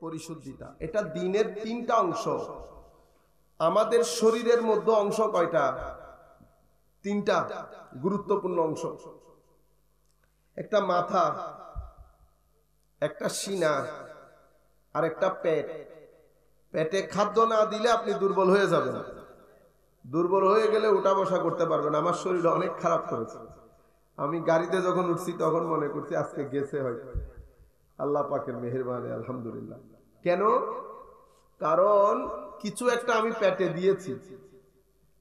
পরিশুদ্ধিতা। এটা দ্বীনের তিনটা অংশ। আমাদের শরীরের মধ্যে অংশ কয়টা? তিনটা গুরুত্বপূর্ণ অংশ। একটা মাথা, একটা সিনা, আর একটা পেট। পেটে খাদ্য না দিলে আপনি দুর্বল হয়ে যাবেন। দুর্বল হয়ে গেলে উঠা বসা করতে পারবেন। আমার শরীর অনেক খারাপ করেছে। আমি গাড়িতে যখন উঠছি তখন মনে করছি আজকে গেছে হয়তো। আল্লাহ পাকের মেহেরবানি, আলহামদুলিল্লাহ। কেন? কারণ কিছু একটা আমি পেটে দিয়েছি,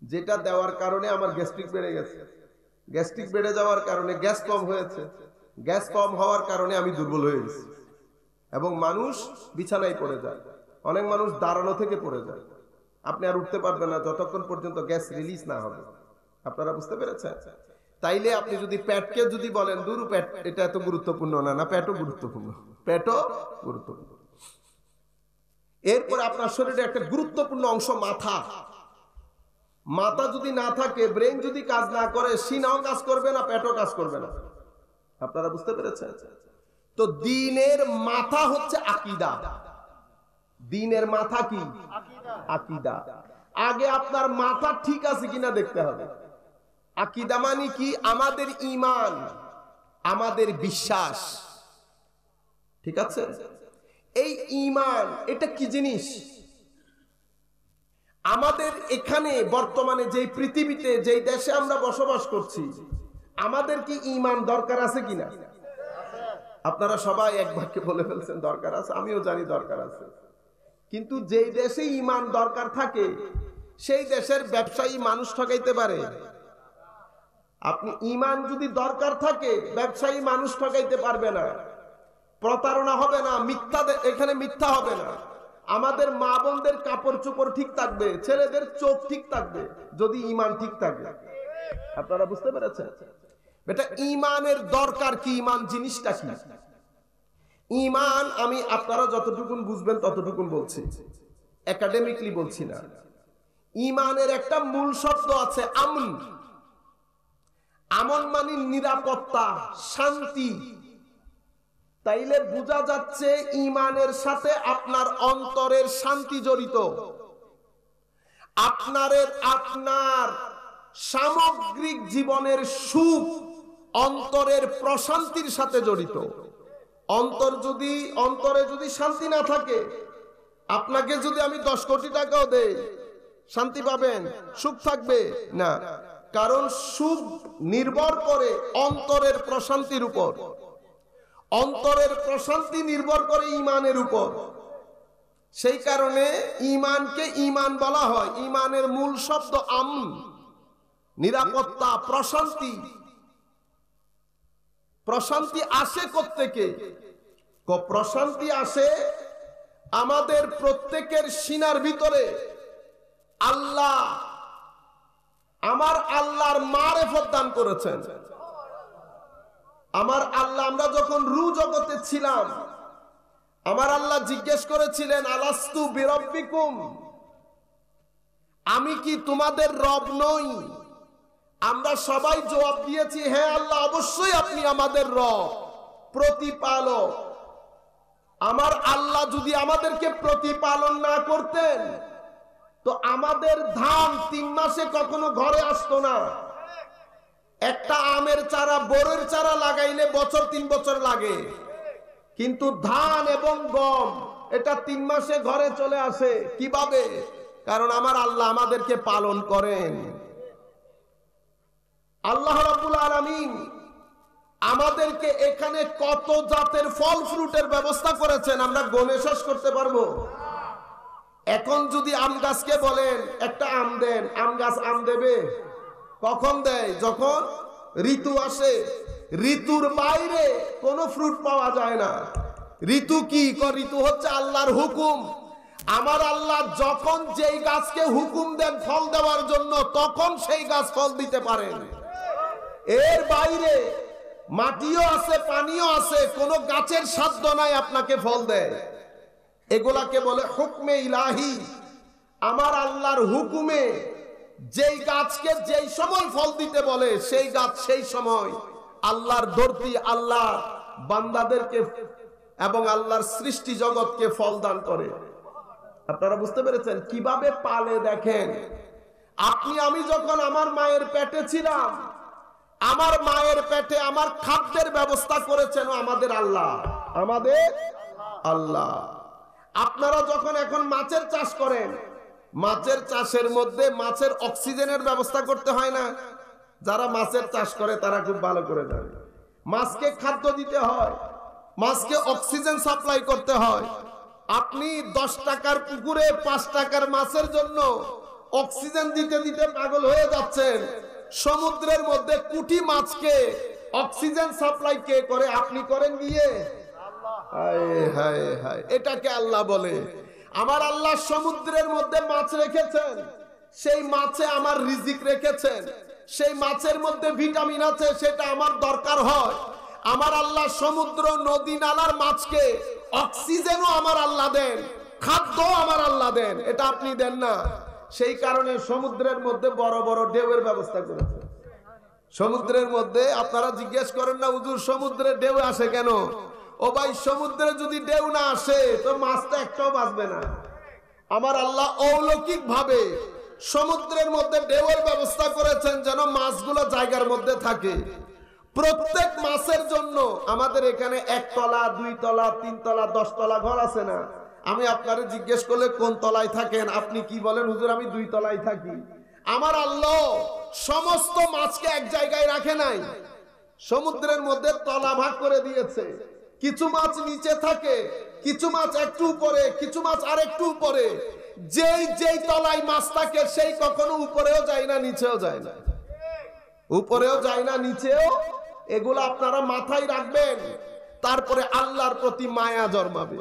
যেটা দেওয়ার কারণে আমার গ্যাস্ট্রিক বেড়ে গেছে। গ্যাস্ট্রিক বেড়ে যাওয়ার কারণে গ্যাস কম হয়েছে। গ্যাস কম হওয়ার কারণে আমি দুর্বল হয়ে গেছি এবং মানুষ বিছানায় পড়ে যায়। অনেক মানুষ দাঁড়ানো থেকে পড়ে যায়। আপনি আর উঠতে পারবেন না যতক্ষণ পর্যন্ত গ্যাস রিলিজ না হবে। আপনারা বুঝতে পেরেছেন? তাইলে আপনি যদি পেটকে যদি বলেন দূর পেট এটা এত গুরুত্বপূর্ণ না, না পেটও গুরুত্বপূর্ণ, পেটও গুরুত্বপূর্ণ। এরপর আপনার শরীরে একটা গুরুত্বপূর্ণ অংশ মাথা। মাথা যদি না থাকে, ব্রেন যদি কাজ না করে, সিনাও কাজ করবে না, পেটও কাজ করবে না। আপনারা বুঝতে পেরেছেন? তো দ্বীনের মাথা হচ্ছে আকীদা। দ্বীনের মাথা কি? আকীদা। আগে আপনার মাথা ঠিক আছে কিনা দেখতে হবে। আকীদা মানে কি? আমাদের ঈমান, আমাদের বিশ্বাস। ঠিক আছে? এই ঈমান এটা কি জিনিস? আমাদের এখানে বর্তমানে যেই পৃথিবীতে, যেই দেশে আমরা বসবাস করছি, আমাদের কি ঈমান দরকার আছে কিনা? আপনারা সবাই এক বাক্যে বলে ফেলছেন দরকার আছে। আমিও জানি দরকার আছে। কিন্তু যেই দেশে ঈমান দরকার থাকে, সেই দেশের ব্যবসায়ী মানুষ ঠকাইতে পারে। আপনি ঈমান যদি দরকার থাকে, ব্যবসায়ী মানুষ ঠকাইতে পারবে না, প্রতারণা হবে না, মিথ্যা এখানে মিথ্যা হবে না। আমাদের মা বোনদের কাপড় চোপড় ঠিক থাকবে, ছেলেদের চোখ ঠিক থাকবে যদি ঈমান ঠিক থাকে। আপনারা বুঝতে পেরেছেন? এটা ঈমানের দরকার কি? ঈমান জিনিসটা কি? ঈমান আমি আপনারা যতটুকুন বুঝবেন ততটুকুন বলছি, একাডেমিকলি বলছি না। ঈমানের একটা মূল শব্দ আছে আমন। আমন মানে নিরাপত্তা, শান্তি। তাইলে বোঝা যাচ্ছে ঈমানের সাথে আপনার অন্তরের শান্তি জড়িত। আপনার সামগ্রিক জীবনের সুখ অন্তরের প্রশান্তির সাথে জড়িত। অন্তরে যদি শান্তি না থাকে, আপনাকে যদি আমি 10 কোটি টাকাও দেই, শান্তি পাবেন? সুখ থাকবে না। কারণ সুখ নির্ভর করে অন্তরের প্রশান্তির উপর। অন্তরের প্রশান্তি নির্ভর করে ঈমানের উপর। সেই কারণে ঈমানকে ঈমান বলা হয়। ঈমানের মূল শব্দ আমন, নিরাপত্তা, প্রশান্তি। প্রশান্তি আসে কোত্থেকে? প্রশান্তি আসে আমাদের প্রত্যেকের সিনার ভিতরে আল্লাহ, আমার আল্লাহর মারেফত দান করেছেন। আমার আল্লাহ, আমরা যখন রূহ জগতে ছিলাম, আমার আল্লাহ জিজ্ঞেস করেছিলেন আলাস্তু বিরব্বিকুম, আমি কি তোমাদের রব নই? আমরা সবাই জবাব দিয়েছি হ্যাঁ আল্লাহ, অবশ্যই আপনি আমাদের রব, প্রতিপালক। আমার আল্লাহ যদি আমাদেরকে প্রতিপালন না করতেন তো আমাদের ধান 3 মাসে কখনো ঘরে আসতো না। একটা আমের চারা, বড়ের চারা লাগাইলে 3 বছর লাগে, কিন্তু ধান এবং গম এটা 3 মাসে ঘরে চলে আসে। কিভাবে? কারণ আমার আল্লাহ আমাদেরকে পালন করেন। আল্লাহ রাব্বুল আলামিন আমাদেরকে এখানে কত জাতের ফল ফ্রুটের ব্যবস্থা করেছেন আমরা গণে শেষ করতে পারবো? এখন যদি আম গাছকে বলেন একটা আম দেন, আম গাছ আম দেবে? কখন দেয়? যখন ঋতু আসে। ঋতুর বাইরে কোনো ফ্রুট পাওয়া যায় না। ঋতু কি? ঋতু হচ্ছে আল্লাহর হুকুম। আমার আল্লাহ যখন যেই গাছকে হুকুম দেন ফল দেওয়ার জন্য, তখন সেই গাছ ফল দিতে পারেন। এর বাইরে মাটিও আছে, পানিও আছে, কোনো গাছের সাধ্য নাই আপনাকে ফল দেয়। এগুলাকে বলে হুকমে ইলাহি। আমার আল্লাহর হুকুমে যেই গাছকে যেই সময় ফল দিতে বলে, সেই গাছ সেই সময় আল্লাহর ধরতি, আল্লাহ বান্দাদেরকে এবং আল্লাহর সৃষ্টি জগৎকে ফল দান করে। আপনারা বুঝতে পেরেছেন কিভাবে পালে? দেখেন, আপনি আমি যখন আমার মায়ের পেটে ছিলাম, আমার মায়ের পেটে আমার খাদ্যের ব্যবস্থা করেছেন আমাদের আল্লাহ, আমাদের আল্লাহ। আপনারা যখন এখন মাছের চাষ করেন, মাছের চাষের মধ্যে মাছের অক্সিজেনের ব্যবস্থা করতে হয় না? যারা মাছের চাষ করে তারা খুব ভালো করে জানে। মাছকে খাদ্য দিতে হয়, মাছকে অক্সিজেন সাপ্লাই করতে হয়। আপনি 10 টাকার পুকুরে 5 টাকার মাছের জন্য অক্সিজেন দিতে দিতে পাগল হয়ে যাচ্ছেন। সমুদ্রের মধ্যে কোটি মাছকে অক্সিজেন সাপ্লাই কে করে? আপনি করেন গিয়ে? হায় হায় হায়, এটাকে আল্লাহ বলে। আমার আল্লাহ সমুদ্রের মধ্যে মাছ রেখেছেন, সেই মাছে আমার রিজিক রেখেছেন, সেই মাছের মধ্যে ভিটামিন আছে, সেটা আমার দরকার হয়। আমার আল্লাহ সমুদ্র নদী নালার মাছকে অক্সিজেনও আমার আল্লাহ দেন, খাদ্য আমার আল্লাহ দেন, এটা আপনি দেন না। সেই কারণে সমুদ্রের মধ্যে বড় বড় ঢেউয়ের ব্যবস্থা করেছে। সমুদ্রের মধ্যে আপনারা জিজ্ঞেস করেন না, হুজুর সমুদ্রে ঢেউ আসে কেন? ও ভাই, সমুদ্রে যদি ঢেউ না আসে তো মাছটা একটাও বাঁচবে না। আমার আল্লাহ অলৌকিক ভাবে সমুদ্রের মধ্যে ঢেউয়ের ব্যবস্থা করেছেন যেন মাছগুলো জায়গার মধ্যে থাকে। প্রত্যেক মাছের জন্য আমাদের এখানে 1 তলা 2 তলা 3 তলা 10 তলা ঘর আছে না? আমি আপনারে জিজ্ঞেস করলে কোন তলায় থাকেন, আপনি কি বলেন? হুজুর আমি 2 তলায় থাকি। আমার আল্লাহ সমস্ত মাছকে এক জায়গায় রাখে নাই, সমুদ্রের মধ্যে তলা ভাগ করে দিয়েছে। কিছু মাছ নিচে থাকে, কিছু মাছ একটু উপরে, কিছু মাছ আরেকটু উপরে। যেই যেই তলায় মাছ থাকে সেই কখনো উপরেও যায় না, নিচেও যায় না, উপরেও যায় না, নিচেও। এগুলো আপনারা মাথায় রাখবেন। তারপরে আল্লাহর প্রতি মায়া জন্মাবে।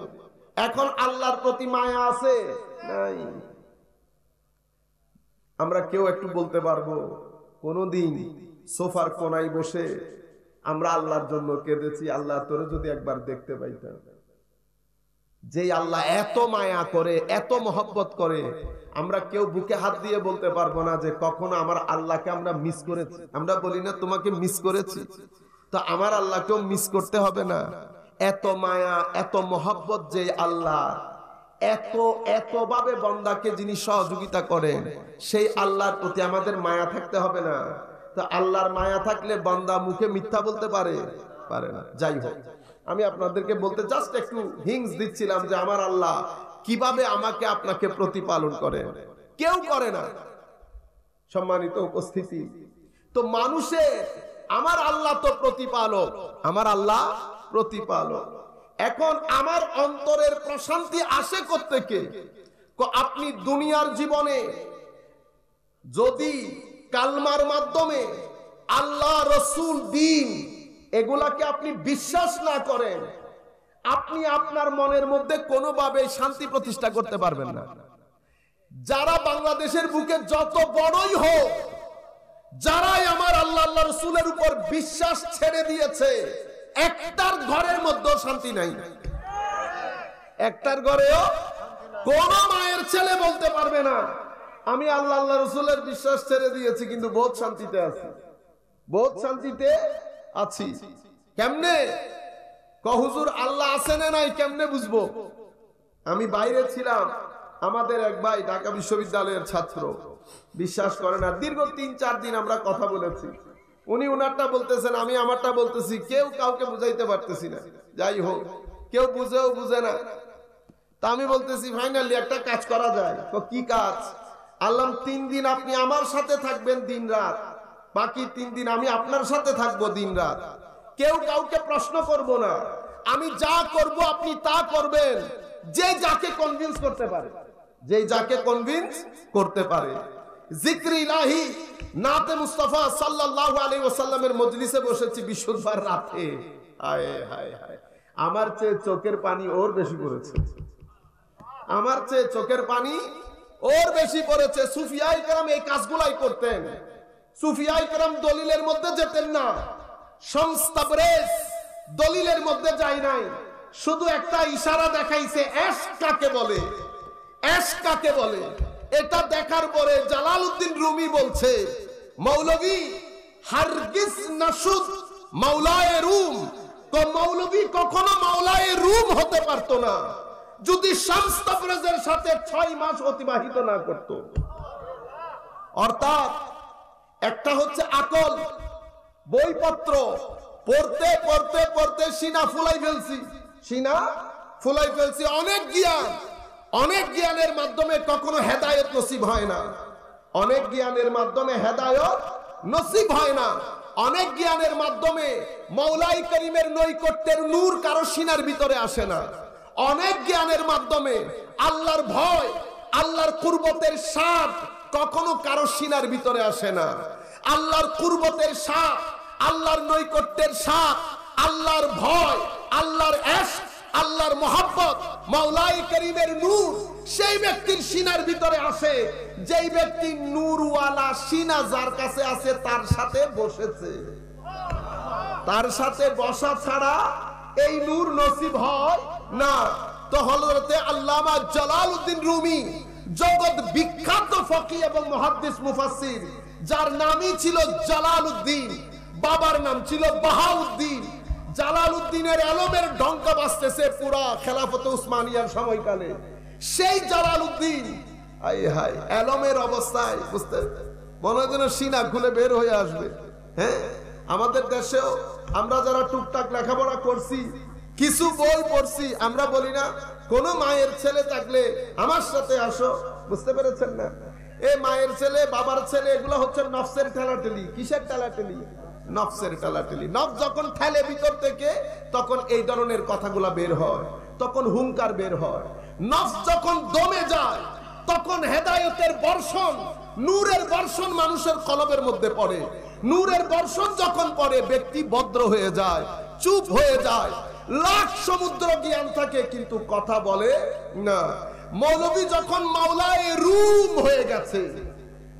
এখন আল্লাহর প্রতি মায়া আছে নাই? আমরা কেউ একটু বলতে পারবো কোনদিন সোফার কোনায় বসে আমরা আল্লাহর জন্য কেঁদেছি, আল্লাহ তোরে যদি একবার দেখতে পাইতাম? যেই আল্লাহ এত মায়া করে, এত মহব্বত করে, আমরা কেউ বুকে হাত দিয়ে বলতে পারবো না যে কখনো আমার আল্লাহকে আমরা মিস করেছি? আমরা বলি না তোমাকে মিস করেছি? তো আমার আল্লাহকেও মিস করতে হবে না? এত মায়া, এত মহব্বত যে আল্লাহ, এত ভাবে বান্দাকে যিনি সহযোগিতা করেন, সেই আল্লাহর প্রতি আমাদের মায়া থাকতে হবে না? তো আল্লাহর মায়া থাকলে বান্দা মুখে মিথ্যা বলতে পারে না। যাই হোক, আমি আপনাদেরকে বলতে জাস্ট একটু হিংস দিচ্ছিলাম যে আমার আল্লাহ কিভাবে আমাকে আপনাকে প্রতিপালন করে, কেউ করে না। সম্মানিত উপস্থিতি, তো মানুষের আমার আল্লাহ তো প্রতিপালক, আমার আল্লাহ প্রতিপালক। এখন আমার অন্তরের প্রশান্তি আসে কোত্থেকে? আপনি দুনিয়ার জীবনে যদি কালমার মাধ্যমে আল্লাহ, রসুল, দ্বীন এগুলাকে আপনি বিশ্বাস না করেন, আপনি আপনার মনের মধ্যে কোনোভাবে শান্তি প্রতিষ্ঠা করতে পারবেন না। যারা বাংলাদেশের বুকে যত বড়ই হোক, যারাই আমার আল্লাহ, আল্লাহ রসুলের উপর বিশ্বাস ছেড়ে দিয়েছে, একটার ঘরের মধ্যেও শান্তি নাই। একটার ঘরেও কোন মায়ের ছেলে বলতে পারবে না আমি আল্লাহ, আল্লাহ রসুলের বিশ্বাস ছেড়ে দিয়েছি কিন্তু বহুত শান্তিতে আছি, বহুত শান্তিতে আছি। কেমনে? হুজুর আল্লাহ আছে না নাই কেমনে বুঝবো? আমি বাইরে ছিলাম, আমাদের এক ভাই ঢাকা বিশ্ববিদ্যালয়ের ছাত্র, বিশ্বাস করে না, দীর্ঘ 3-4 দিন আমরা কথা বলেছি। উনি ওনারটা বলতেছেন, আমি আমারটা বলতেছি, কেউ কাউকে বুঝাইতে পারতেছি না। যাই হোক, কেউ বুঝেও বুঝে না। তা আমি বলতেছি ফাইনালি একটা কাজ করা যায়। তো কি কাজ? আল্লাহ 3 দিন আপনি আমার সাথে থাকবেন দিন রাত, বাকি 3 দিন আমি আপনার সাথে থাকবো দিন রাত। কেউ কাউকে প্রশ্ন করব না, আমি যা করব আপনি তা করবেন, যে যাকে কনভিন্স করতে পারে, যে যাকে কনভিন্স করতে পারে। জিক্র ইলাহি নাতে মুস্তাফা সাল্লাল্লাহু আলাইহি ওয়াসাল্লামের মজলিসে বসেছি বিশুদ্ধবার রাতে। হায় হায় হায়, আমার চেয়ে চোখের পানি ওর বেশি পড়েছে, আমার চেয়ে চোখের পানি ওর বেশি পড়েছে। সুফিয়ায়ে কেরাম এই কাজগুলাই করতেন। সুফিয়ায়ে কেরাম দলিলের মধ্যে যেতেন না, সংস্তাবরেজ দলিলের মধ্যে যায় নাই, শুধু একটা ইশারা দেখাইছে, এশক কাকে বলে, এশক কাকে বলে। এটা দেখার পরে জালালউদ্দিন রুমি বলছে, মৌলভী হারগিজ নাশুদ মাওলায়ে রুম মৌলভী কখনো মাওলায়ে রুম হতে পারতো না যদি শামস তাবরেজের সাথে 6 মাস অতিবাহিত না করত। অর্থাৎ একটা হচ্ছে আকল, বইপত্র পড়তে পড়তে পড়তে সিনা ফুলাই ফেলছি, অনেক জ্ঞানের মাধ্যমে কখনো হেদায়েত নসিব হয় না, অনেক জ্ঞানের মাধ্যমে হেদায়েত নসিব হয় না, অনেক জ্ঞানের মাধ্যমে মওলাই করিমের নৈকট্যের নূর কারো সিনার ভিতরে আসে না, অনেক জ্ঞানের মাধ্যমে আল্লাহর ভয়, আল্লাহর কুরবতের স্বাদ কখনো কারো সিনার ভিতরে আসে না। আল্লাহর কুরবতের স্বাদ, আল্লাহর নৈকট্যের স্বাদ, আল্লাহর ভয়, আল্লাহর ইশক, আল্লাহর মোহাব্বত, মওলাই করিমের নূর সেই ব্যক্তির সিনার ভিতরে আসে যেই ব্যক্তি নূরওয়ালা সিনা যার কাছে আছে তার সাথে বসেছে। তার সাথে বসা ছাড়া এই নূর নসিব হয় না। তো হযরতে আল্লামা জালালউদ্দিন রুমি, জগৎ বিখ্যাত ফকিহ এবং মুহাদ্দিস মুফাসসির, যার নামই ছিল জালালউদ্দিন, বাবার নাম ছিল বাহাউদ্দিন। জালালউদ্দিনের এলমের ঢঙ্কা বাজতেছে পুরা খেলাফতে উসমানিয়ার সময়কালে। সেই জালালউদ্দিন হায় এলমের অবস্থায় বুঝতে মনে হয় যেন সিনা খুলে বের হয়ে আসবে। হ্যাঁ, আমাদের দেশেও আমরা যারা টুকটাক লেখাপড়া করছি, কিছু বই পড়ছি, আমরা বলি না কোন মায়ের ছেলে থাকলে আমার সাথে আসো, বুঝতে পেরেছেন না? এই মায়ের ছেলে, বাবার ছেলে, এগুলো হচ্ছে নফসের ঠেলাঠেলি। কিসের ঠেলাঠেলি? নফসের ঠেলাঠেলি। নফস যখন ঠেলে ভিতর থেকে তখন এই ধরনের কথাগুলা বের হয়, তখন হুঙ্কার বের হয়। নফস যখন দমে যায় তখন হেদায়েতের বর্ষণ, নূরের বর্ষণ মানুষের কলবের মধ্যে পড়ে। নূরের বর্ষণ যখন পড়ে ব্যক্তি ভদ্র হয়ে যায়, চুপ হয়ে যায়, লাখ সমুদ্র জ্ঞান থাকে কিন্তু কথা বলে না। মৌলভী যখন মাওলায়ে রুম হয়ে গেছে,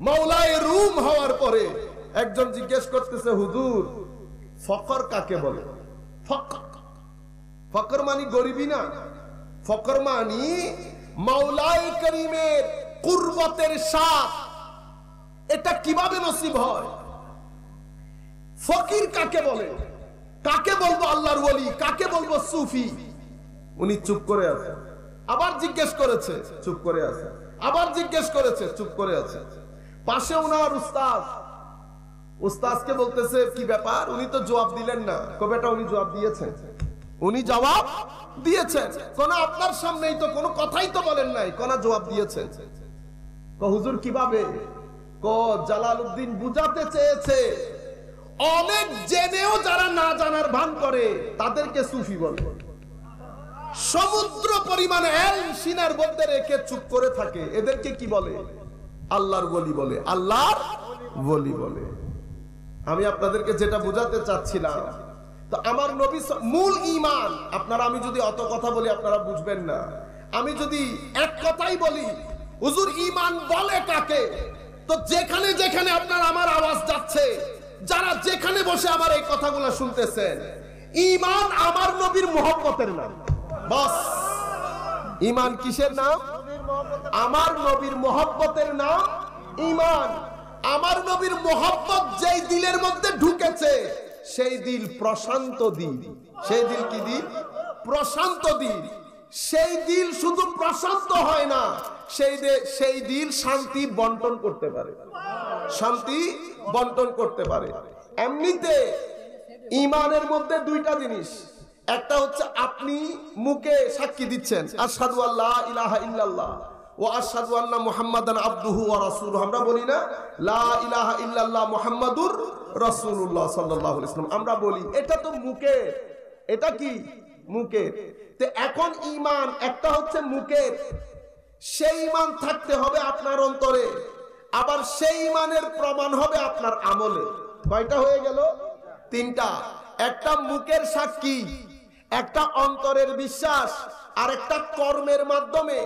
মাওলায়ে রুম হওয়ার পরে একজন জিজ্ঞেস করতেছে, হুজুর ফকর কাকে বলে? ফকর মানে গরিবী না, ফকর মানে মাওলাই করিমের কুরবতের স্বাদ, এটা কিভাবে নসিব হয়? ফকির কাকে বলে? কাকে বলবো আল্লাহর ওলি, কাকে বলবো সুফি? উনি চুপ করে আছে। আবার জিজ্ঞেস করেছে, চুপ করে আছে। আবার জিজ্ঞেস করেছে, চুপ করে আছে। পাশে ওনার উস্তাদকে বলতেছে, কি ব্যাপার? উনি তো জবাব দিলেন না। কবেটা উনি জবাব দিয়েছেন? উনি জবাব দিয়েছেন। কোন আপনার সামনেই তো কোনো কথাই তো বলেন নাই, কোন জবাব দিয়েছেন। হুজুর কিভাবে? জালালউদ্দিন বুঝাতে চেয়েছে অনেক জেনেও যারা না জানার ভান করে তাদেরকে সুফি বলে। সমুদ্র পরিমাণ ইলম সিনার মধ্যে রেখে চুপ করে থাকে, এদেরকে কি বলে? আল্লাহর ওলি বলে, আল্লাহর ওলি বলে। আমি আপনাদেরকে যেটা বোঝাতে চাচ্ছিলাম, তো আমার নবী মূল ঈমান, আপনারা, আমি যদি অত কথা বলি আপনারা বুঝবেন না। আমি যদি এক কথাই বলি, হুজুর ঈমান বলে কাকে, তো যেখানে যেখানে আপনার আমার আওয়াজ যাচ্ছে, যারা যেখানে বসে আমার এই কথাগুলো শুনতেছেন, ঈমান আমার নবীর মুহাব্বতের নাম। বাস, ঈমান কিসের নাম? আমার নবীর মুহাব্বতের নাম ঈমান। আমার নবীর মুহাব্বত যেই দিলের মধ্যে ঢুকেছে সেই দিল প্রশান্ত দিল। সেই দিল কি দিল? প্রশান্ত দিল। সেই দিল শুধু প্রশান্ত হয় না, সেই দিল শান্তি বন্টন করতে পারে, শান্তি বন্টন করতে পারে। এমনিতে ঈমানের মধ্যে দুইটা জিনিস, একটা হচ্ছে আপনি মুখে সাক্ষী দিচ্ছেন আশহাদু আল্লা ইলাহা ইল্লাল্লাহ ওয়া আশহাদু আন্না মুহাম্মাদান আবদুহু ওয়া রাসূলুহু, আমরা বলি না লা ইলাহা ইল্লাল্লাহ মুহাম্মাদুর রাসূলুল্লাহ সাল্লাল্লাহু আলাইহি ওয়াসাল্লাম, আমরা বলি। এটা তো মুখে, এটা কি মুখে। তো এখন ঈমান একটা হচ্ছে মুখের, সেই ঈমান থাকতে হবে আপনার অন্তরে, আবার সেই ঈমানের প্রমাণ হবে আপনার আমলে। কয়টা হয়ে গেল? তিনটা। একটা মুখের সাক্ষী, একটা অন্তরের বিশ্বাস, আর একটা কর্মের মাধ্যমে,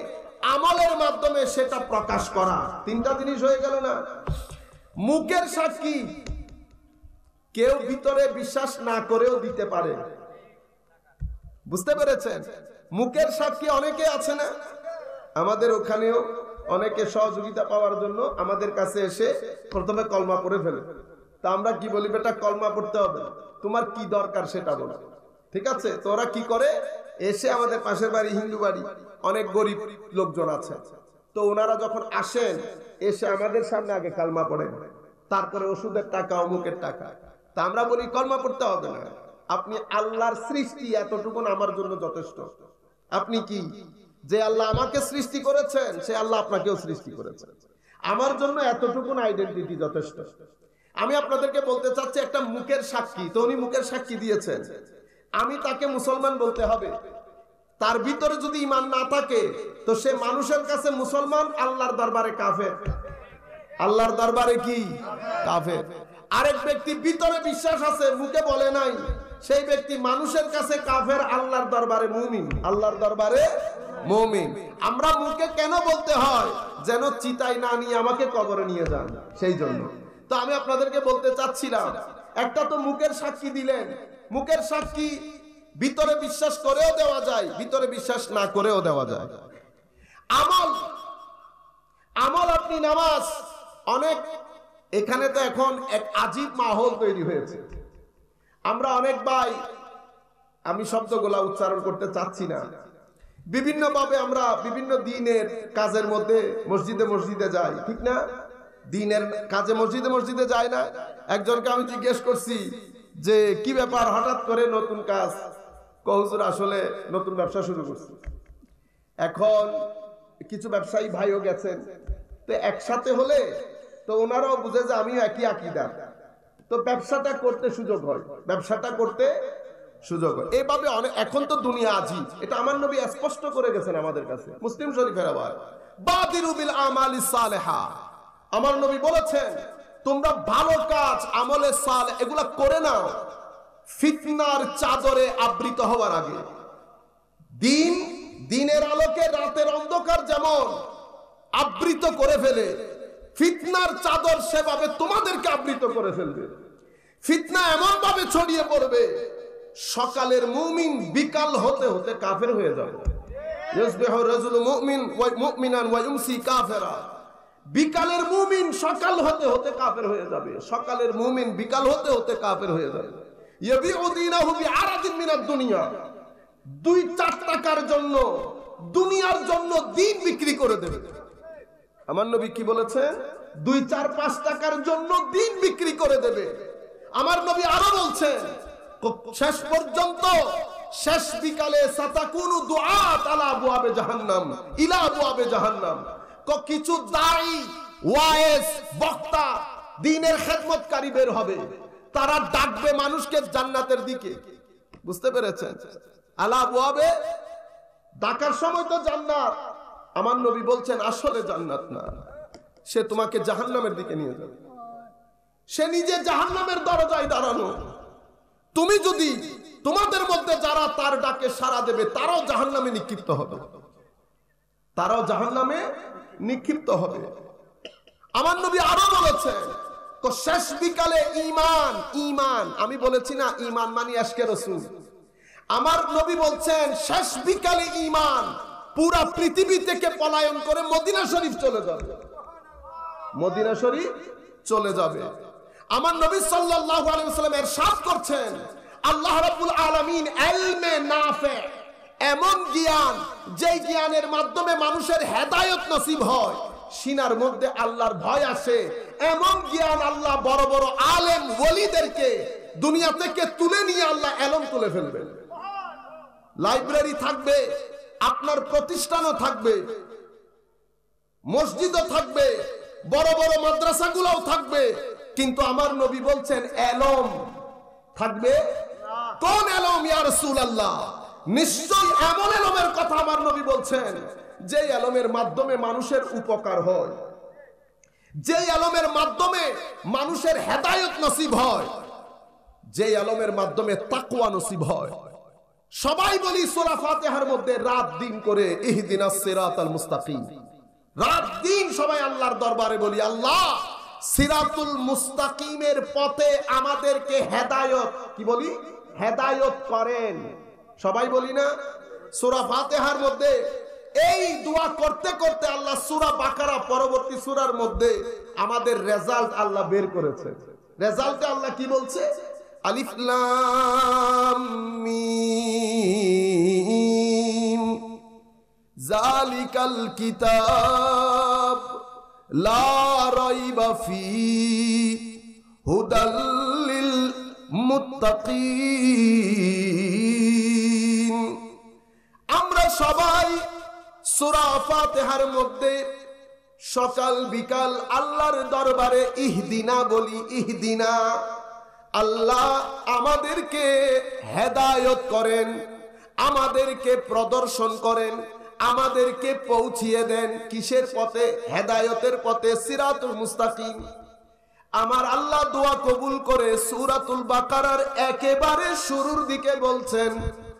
আমলের মাধ্যমে সেটা প্রকাশ করা। তিনটা জিনিস হয়ে গেল না? মুখের সাক্ষী কেউ ভিতরে বিশ্বাস না করেও দিতে পারে, বুঝতে পেরেছেন? মুখের সাক্ষী অনেকে আছে না, আমাদের ওখানেও অনেকে সহযোগিতা পাওয়ার জন্য আমাদের কাছে এসে প্রথমে কলমা পড়ে ফেলে। তা আমরা কি বলি, বেটা কলমা পড়তে হবে, তোমার কি দরকার সেটা বলো, ঠিক আছে? তো ওরা কি করে, এসে আমাদের পাশের বাড়ি হিন্দু বাড়ি, অনেক গরিব লোকজন আছে, তো ওনারা যখন আসেন এসে আমাদের সামনে আগে কালমা পড়েন, তারপরে ওষুধের টাকা অমুকের টাকা। তা আমরা বলি কলমা পড়তে হবে না, আপনি আল্লাহর সৃষ্টি, এতটুকু আমার জন্য যথেষ্ট। আপনি কি, যে আল্লাহ আমাকে সৃষ্টি করেছেন সে আল্লাহ আপনাকেও সৃষ্টি করেছেন, আমার জন্য এতটুকু আইডেন্টিটি যথেষ্ট। আমি আপনাদেরকে বলতে চাচ্ছি একটা মুখের সাক্ষী, তো উনি মুখের সাক্ষী দিয়েছেন, আমি তাকে মুসলমান বলতে হবে, তার ভিতরে যদি ঈমান না থাকে তো সে মানুষের কাছে মুসলমান, আল্লাহর দরবারে কাফের। আল্লাহর দরবারে কি? কাফের। আরেক ব্যক্তি ভিতরে বিশ্বাস আছে মুখে বলে নাই, সেই ব্যক্তি মানুষের কাছে কাফের, আল্লাহর দরবারে মুমিন। আল্লাহর দরবারে মুমিন। আমরা মুখে কেন বলতে হয়? যেন চিতায় না নিয়ে আমাকে কবরে নিয়ে যান, সেই জন্য। তো আমি আপনাদেরকে বলতে চাচ্ছিলাম, একটা তো মুখের সাক্ষী দিলেন, মুখের সাক্ষী ভিতরে বিশ্বাস করেও দেওয়া যায়, ভিতরে বিশ্বাস না করেও দেওয়া যায়। আমল, আমল আপনি নামাজ, অনেক এখানে তো এখন এক আজীব মাহৌল তৈরি হয়েছে। আমরা অনেক ভাই, আমি শব্দগুলা উচ্চারণ করতে চাচ্ছি না, বিভিন্ন ভাবে আমরা বিভিন্ন দিনের কাজের মধ্যে মসজিদে মসজিদে যাই, ঠিক না? দিনের কাজে মসজিদে মসজিদে যায় না? একজনকে আমি জিজ্ঞেস করছি যে কি ব্যাপার, হঠাৎ করে নতুন কাজ? হুজুর আসলে নতুন ব্যবসা শুরু করছি। এখন কিছু ব্যবসায়ী ভাইও গেছেন, তো একসাথে হলে তো ওনারাও বুঝে যে আমিও একই আকীদা, তো ব্যবসাটা করতে সুযোগ হয়, ব্যবসাটা করতে সুযোগ হয়। এইভাবে অনেক, এখন তো দুনিয়া আজিব, এটা আমার নবী স্পষ্ট করে গেছেন আমাদের কাছে, মুসলিম শরীফের আবার বাদিরু বিল আমালিস সালেহা। আমার নবী বলেছেন তোমরা ভালো কাজ, আমলে সালেহ এগুলা করে নাও ফিতনার চাদরে আবৃত হওয়ার আগে। দিন, দিনের আলোকে রাতের অন্ধকার যেমন আবৃত করে ফেলে, ফিতনার চাদর সেভাবে তোমাদেরকে আবৃত করে ফেলবে। ফিতনা এমন ভাবে ছড়িয়ে পড়বে, সকালের মুমিন বিকাল হতে হতে কাফের হয়ে যাবে। ইউসবিহু রাজুলু মুমিন ওয়া মুমিনান ওয়া ইউমসি কাফিরা। বিকালের মুমিন সকাল হতে হতে কাফের হয়ে যাবে, সকালের মুমিন বিকাল হতে হতে কাফের হয়ে যাবে। ইয়াবিউ দীনাহু বিআরাদিন মিনাদ দুনিয়া। 2-4 টাকার জন্য, দুনিয়ার জন্য দিন বিক্রি করে দেবে। আমার নবী কি বলেছেন? 2-4-5 টাকার জন্য দিন বিক্রি করে দেবে। আমার নবী আরো বলছেন শেষ পর্যন্ত, শেষ বিকালে সাতাকুনু দুআত আলা আবওয়াবে জাহান্নাম ইলা আবওয়াবে জাহান্নাম। কিছু দাঈ, ওয়াইজ, বক্তা, দ্বীনের খেদমতকারী বের হবে, তারা ডাকবে মানুষকে জান্নাতের দিকে। বুঝতে পেরেছেন? আলা আবওয়াবে, ডাকার সময় তো জান্নাত, আমার নবী বলছেন আসলে জান্নাত না, সে তোমাকে জাহান্নামের দিকে নিয়ে যাবে। সে নিজে জাহান্নামের দরজায় দাঁড়ানো। তুমি যদি, তোমাদের মধ্যে যারা তার ডাকে সাড়া দেবে তারাও জাহান্নামে নিক্ষিপ্ত হবে, তারাও জাহান্নামে নিক্ষিপ্ত হবে। আমার নবী আরো বলেছেন তো শেষ বিকালে ঈমান, ঈমান আমি বলেছি না ঈমান মানে আশকে রাসূল। আমার নবী বলছেন শেষ বিকালে ঈমান পুরা পৃথিবী থেকে পলায়ন করে মদিনা শরীফ চলে যাবে, মদিনা শরীফ চলে যাবে। আমার নবী সাল্লাল্লাহু আলাইহি ওয়াসাল্লাম ইরশাদ করছেন আল্লাহ রাব্বুল আলামিন ইলমে নাফে, এমন জ্ঞান যে জ্ঞানের মাধ্যমে মানুষের হেদায়েত নসিব হয়, সিনার মধ্যে আল্লাহর ভয় আসে, এমন জ্ঞান আল্লাহ বড় বড় আলেম ওলিদেরকে দুনিয়া থেকে তুলে নিয়ে আল্লাহ এলম তুলে ফেলবেন। লাইব্রেরি থাকবে, আপনার প্রতিষ্ঠানও থাকবে, মসজিদও থাকবে, বড় বড় মাদ্রাসাগুলোও থাকবে, কিন্তু আমার নবী বলছেন এলম থাকবে। কোন এলম ইয়া রাসূলুল্লাহ? নিশ্চয় এমন এলমের কথা আমার নবী বলছেন যে এলমের মাধ্যমে মানুষের উপকার হয়, যে এলমের মাধ্যমে মানুষের হেদায়েত নসিব হয়, যে এলমের মাধ্যমে তাকওয়া নসিব হয়। সবাই বলি সূরা ফাতিহার মধ্যে রাত দিন করে ইহদিনাস সিরাতাল মুস্তাকিম, রাত দিন সবাই আল্লাহর দরবারে বলি আল্লাহ সিরাতুল মুস্তাকিমের পথে আমাদেরকে হেদায়েত, কি বলি, হেদায়েত করেন। সবাই বলি না? সূরা ফাতিহার মধ্যে এই দোয়া করতে করতে আল্লাহ সূরা বাকারা পরবর্তী সূরার মধ্যে আমাদের রেজাল্ট আল্লাহ বের করেছে। রেজাল্টে আল্লাহ কি বলছে? আলিফ লাম মিম যালিকাল কিতাব লা রাইবা ফীহি হুদাল লিল মুত্তাকিন। আমরা সবাই সূরা ফাতিহার মধ্যে সকাল বিকাল আল্লাহর দরবারে ইহদিনা বলি, ইহদিনা। আল্লাহ আমাদেরকে হেদায়েত করেন, আমাদেরকে প্রদর্শন করেন, আমাদেরকে পৌঁছিয়ে দেন কিসের পথে? হেদায়েতের পথে, সিরাতুল মুস্তাকিম। আমার আল্লাহ দোয়া কবুল করে সূরাতুল বাকারার একেবারে শুরুর দিকে বলছেন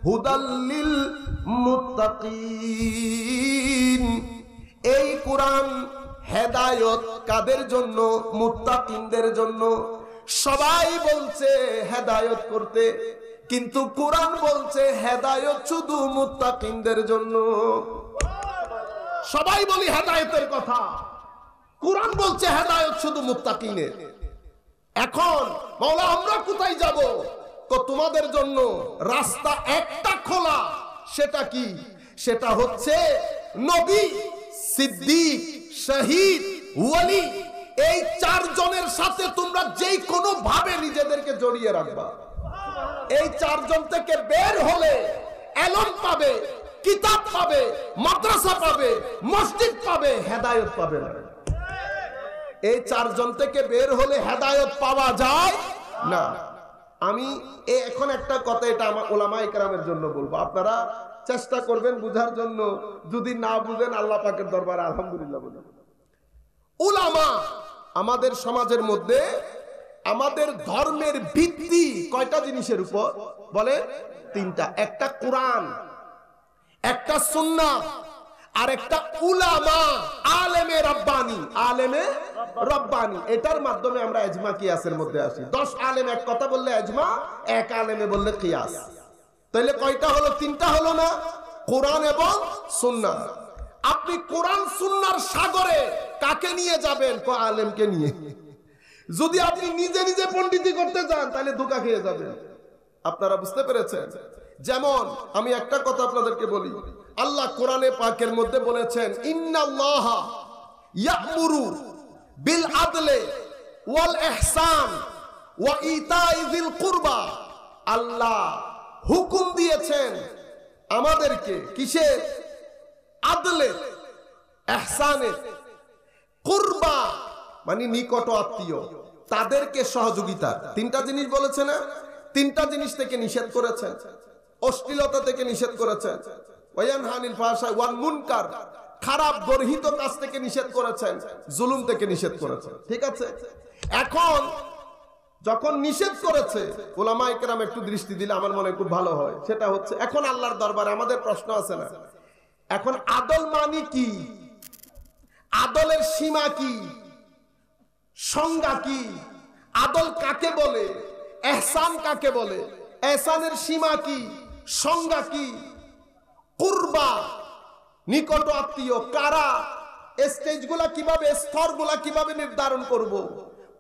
হুদাল্লিল মুত্তাকিন। এই কোরআন হেদায়েত কাদের জন্য? মুত্তাকিনদের জন্য। সবাই বলছে হেদায়েত করতে, কিন্তু কোরআন বলছে হেদায়েত শুধু মুত্তাকিনদের জন্য। সবাই বলি হেদায়েতের কথা, কোরআন বলছে হেদায়েত শুধু মুত্তাকিনের। এখন মাওলা আমরা কোথায় যাব? তো তোমাদের জন্য রাস্তা একটা খোলা। সেটা কি? সেটা হচ্ছে নবী, সিদ্দিক, শহীদ, ওয়ালি, এই চারজনের সাথে তোমরা যেই কোনো ভাবে নিজেদেরকে জড়িয়ে রাখবা। এই চারজন থেকে বের হলে এলম পাবে, কিতাব পাবে, মাদ্রাসা পাবে, মসজিদ পাবে, হেদায়েত পাবে না। এই চারজন থেকে বের হলে হেদায়েত পাওয়া যায় না। আমি এখন একটা কথা, এটা আমার উলামায়ে কেরামের জন্য বলবো, আপনারা চেষ্টা করবেন বুঝার জন্য। যদি না বুঝেন আল্লাহ পাকের দরবারে আলহামদুলিল্লাহ বলুন। উলামা আমাদের সমাজের মধ্যে আমাদের ধর্মের ভিত্তি কয়টা জিনিসের উপর? বলে তিনটা। একটা কোরআন, একটা সুন্নাহ, আর একটা উলামা, আলেমে রব্বানি। আলেমে রব্বানি, এটার মাধ্যমে আমরা ইজমা কিয়াসের মধ্যে আসি। 10 আলেম এক কথা বললে ইজমা, এক আলেমে বললে কিয়াস। তাহলে কয়টা হলো? তিনটা হলো না? কোরআন এবং সুন্নাহ। আপনি কোরআন সুন্নাহর সাগরে কাকে নিয়ে যাবেন? আলেমকে নিয়ে। যদি আপনি নিজে নিজে পণ্ডিতি করতে যান তাহলে ধোঁকা খেয়ে যাবেন। আপনারা বুঝতে পেরেছেন? যেমন আমি একটা কথা আপনাদেরকে বলি, আল্লাহ কোরআনে পাকের মধ্যে বলেছেন ইন্নাল্লাহা ইয়া'মুরু বিল আদলি ওয়াল ইহসান ওয়া ইতাই যিল কুরবা। আল্লাহ হুকুম দিয়েছেন আমাদেরকে কিসের? আদলে, ইহসানে। কুরবা মানে নিকট আত্মীয়, তাদেরকে সহযোগিতা। তিনটা জিনিস বলেছে না? তিনটা জিনিস থেকে নিষেধ করেছেন। অশ্লীলতা থেকে নিষেধ করেছেন, ওয়ানহানিল ফাহশা ওয়াল মুনকার, খারাপ গর্হিত কাজ থেকে নিষেধ করেছেন, জুলুম থেকে নিষেধ করেছেন। ঠিক আছে? এখন যখন নিষেধ করেছে, উলামায়ে কেরাম একটু দৃষ্টি দিলে আমার মনে খুব ভালো হয়। সেটা হচ্ছে এখন আল্লাহর দরবারে আমাদের প্রশ্ন আছে না, এখন আদল মানে কি? আদলের সীমা কি? সংজ্ঞা কি? আদল কাকে বলে? ইহসান কাকে বলে? ইহসানের সীমা কি? সংজ্ঞা কি? কুরবা নিকট আত্মীয় কারা? স্টেজগুলা কিভাবে, স্তরগুলা কিভাবে নির্ধারণ করব?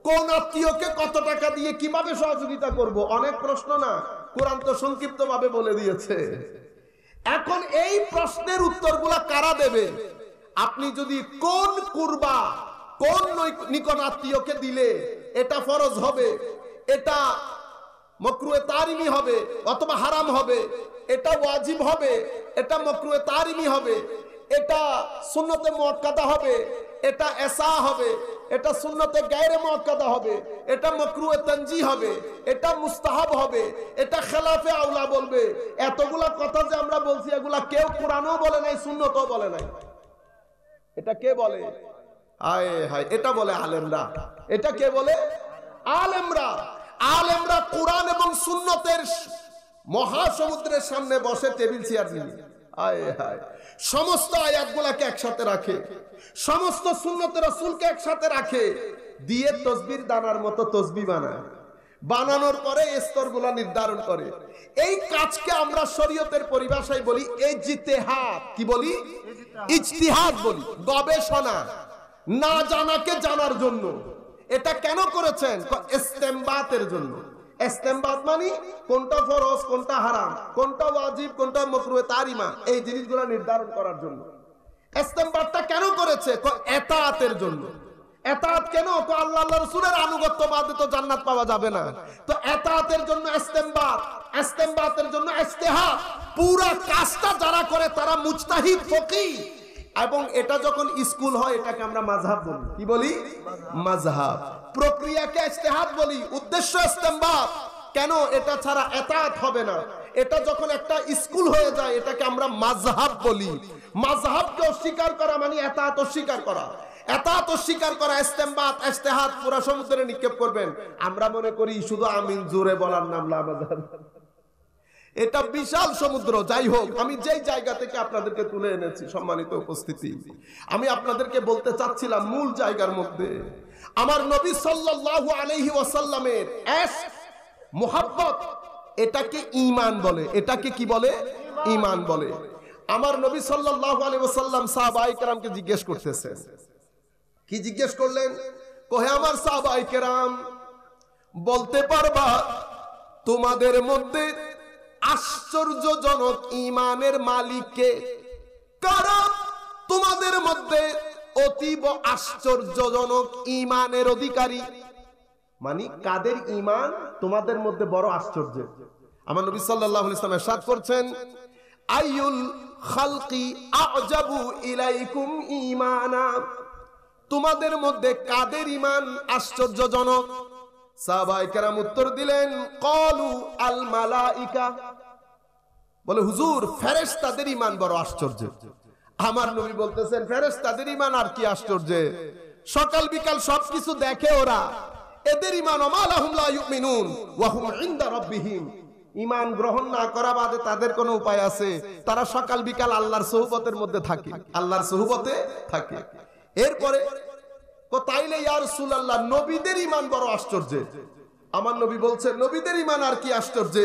কোন আত্মীয়কে কত টাকা দিয়ে কিভাবে সহযোগিতা করব? অনেক প্রশ্ন না? কোরআন তো সংক্ষিপ্ত ভাবে বলে দিয়েছে। এখন এই প্রশ্নের উত্তরগুলা কারা দেবে? আপনি যদি কোন কুরবা, কোন নিকট আত্মীয়কে দিলে এটা ফরজ হবে, এটা মাকরুহে তাহরিমি হবে অথবা হারাম হবে, এটা ওয়াজিব হবে, এটা মাকরুহে তাহরিমি হবে, এটা সুন্নতে মুআক্কাদা হবে, এটা এসা হবে, এটা সুন্নতে গায়রে মুআক্কাদা হবে, এটা মাকরুহে তানজি হবে, এটা মুস্তাহাব হবে, এটা খেলাফে আউলা বলবে। এতগুলা কথা যে আমরা বলছি, এগুলা কেউ কোরআনও বলে নাই, সুন্নতও বলে নাই। এটা কে বলে? হায় হায়, এটা বলে আলেমরা। এটা কে বলে? আলেমরা। আলেমরা কোরআন এবং সুন্নতের মহাসমুদ্রের সামনে বসে টেবিল চেয়ার নিয়ে হায় হায় সমস্ত আয়াতগুলাকে একসাথে রাখে, সমস্ত সুন্নতের রাসূলকে একসাথে রাখে, দিয়ে তসবির দানার মতো তসবি বানায়। বানানোর পরে স্তরগুলা নির্ধারণ করে। এই কাজকে আমরা শরীয়তের পরিভাষায় বলি ইজতিহাদ। কি বলি? ইজতিহাদ বলি। গবেষণা, না জানাকে জানার জন্য। এটা কেন করেছেন? ইস্তেমবাতের জন্য। ইস্তেমবাত মানে কোনটা ফরজ, কোনটা হারাম, কোনটা ওয়াজিব, কোনটা মাকরুহ, তাহরিমা, এই জিনিসগুলো নির্ধারণ করার জন্য। ইস্তেমবাতটা কেন করেছে? ইতাআতের জন্য। ইতাআত কেন? আল্লাহ আল্লাহর রাসূলের আনুগত্য বাদে তো জান্নাত পাওয়া যাবে না। তো ইতাআতের জন্য ইস্তেমবাত, ইস্তেমবাতের জন্য ইজতিহাদ। পুরো কাজটা যারা করে তারা মুজতাহিদ ফকিহ। এবং এটা যখন স্কুল হয় এটাকে আমরা মাযহাব বলি। কি বলি? মাযহাব। প্রক্রিয়াকে ইজতিহাদ বলি, উদ্দেশ্য ইস্তেমবাত। কেন? এটা ছাড়া ইতাআত হবে না। এটা যখন একটা স্কুল হয়ে যায় এটাকে আমরা মাযহাব বলি। মাযহাবকে অস্বীকার করা মানে ইতাআত অস্বীকার করা। ইতাআত অস্বীকার করা, ইস্তেমবাত, ইজতিহাদ পুরো সমুদ্রে নিক্ষেপ করবেন। আমরা মনে করি শুধু আমিন জোরে বলার নাম লা মাযহাব। এটা বিশাল সমুদ্র। যাই হোক, আমি যেই জায়গা থেকে আপনাদেরকে তুলে এনেছি, সম্মানিত উপস্থিতি, আমি আপনাদেরকে বলতে চাচ্ছিলাম মূল জায়গার মধ্যে আমার নবী সাল্লাল্লাহু আলাইহি ওয়াসাল্লামের ইশক, মুহাব্বত, এটাকে ঈমান বলে। এটাকে কি বলে? ঈমান বলে। আমার নবী সাল্লাল্লাহু আলাইহি ওয়াসাল্লাম সাহাবায়ে কেরামকে জিজ্ঞেস করতেছেন। কি জিজ্ঞেস করলেন? কহে আমার সাহাবায়ে কেরাম, বলতে পারবা তোমাদের মধ্যে আশ্চর্যজনক ঈমানের মালিক কে? কারণ তোমাদের মধ্যে অতীব আশ্চর্যজনক ঈমানের অধিকারী, মানে কাদের ঈমান তোমাদের মধ্যে বড় আশ্চর্য। আমার নবী সাল্লাল্লাহু আলাইহি ওয়াসাল্লাম ইরশাদ করছেন, আইয়ুল খালকি আ'জাবু ইলাইকুম ঈমানা, তোমাদের মধ্যে কাদের ঈমান আশ্চর্যজনক? সাহাবায়ে কেরাম উত্তর দিলেন, ক্বালু আল মালাইকা, বলে হুজুর ফেরেশতাদের ঈমান বড় আশ্চর্য। আমার নবী বলতেছেন ফেরেশতাদের ঈমান আর কি আশ্চর্য? সকাল বিকাল সবকিছু দেখে ওরা, এদের ঈমান ওমা লাহুম লা ইউমিনুন ওয়া হুম ইনদা রাব্বিহিম, ঈমান গ্রহণ না করা বাদে তাদের কোনো উপায় আছে? তারা সকাল বিকাল আল্লাহর সুহবতের মধ্যে থাকে, আল্লাহর সুহবতে থাকে। এরপরে তাইলে ইয়া রাসূলুল্লাহ নবীদের ঈমান বড় আশ্চর্য। আমার নবী বলছেন নবীদের ঈমান আর কি আশ্চর্য?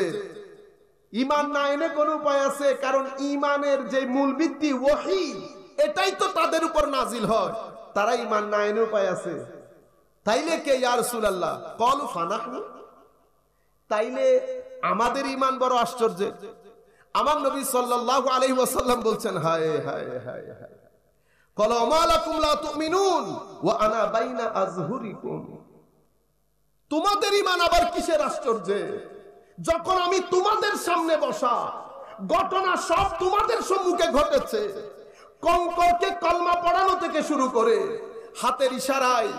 ঈমান না এনে কোন উপায় আছে? কারণ ঈমানের যে মূল ভিত্তি ওহী, এটাই তো তাদের উপর নাজিল হয়। তারা ঈমান না এনে উপায় আছে? তাইলে কে ইয়া রাসূলুল্লাহ? ক্বালু ফানাহনু, তাইলে আমাদের ঈমান বড় আশ্চর্য। আমার নবী সাল্লাল্লাহু আলাইহি ওয়াসাল্লাম বলছেন, হায় হায় হায় হায়, ক্বালা মা লাকুম লা তুমিনুন ওয়া আনা বাইনা আযহুরিকুম, তোমাদের ঈমান আবার কিসের আশ্চর্য? যখন আমি তোমাদের সামনে বসা, ঘটনা সব তোমাদের সম্মুখে ঘটেছে। কঙ্করকে কলমা পড়ানো থেকে শুরু করে, হাতের ইশারায়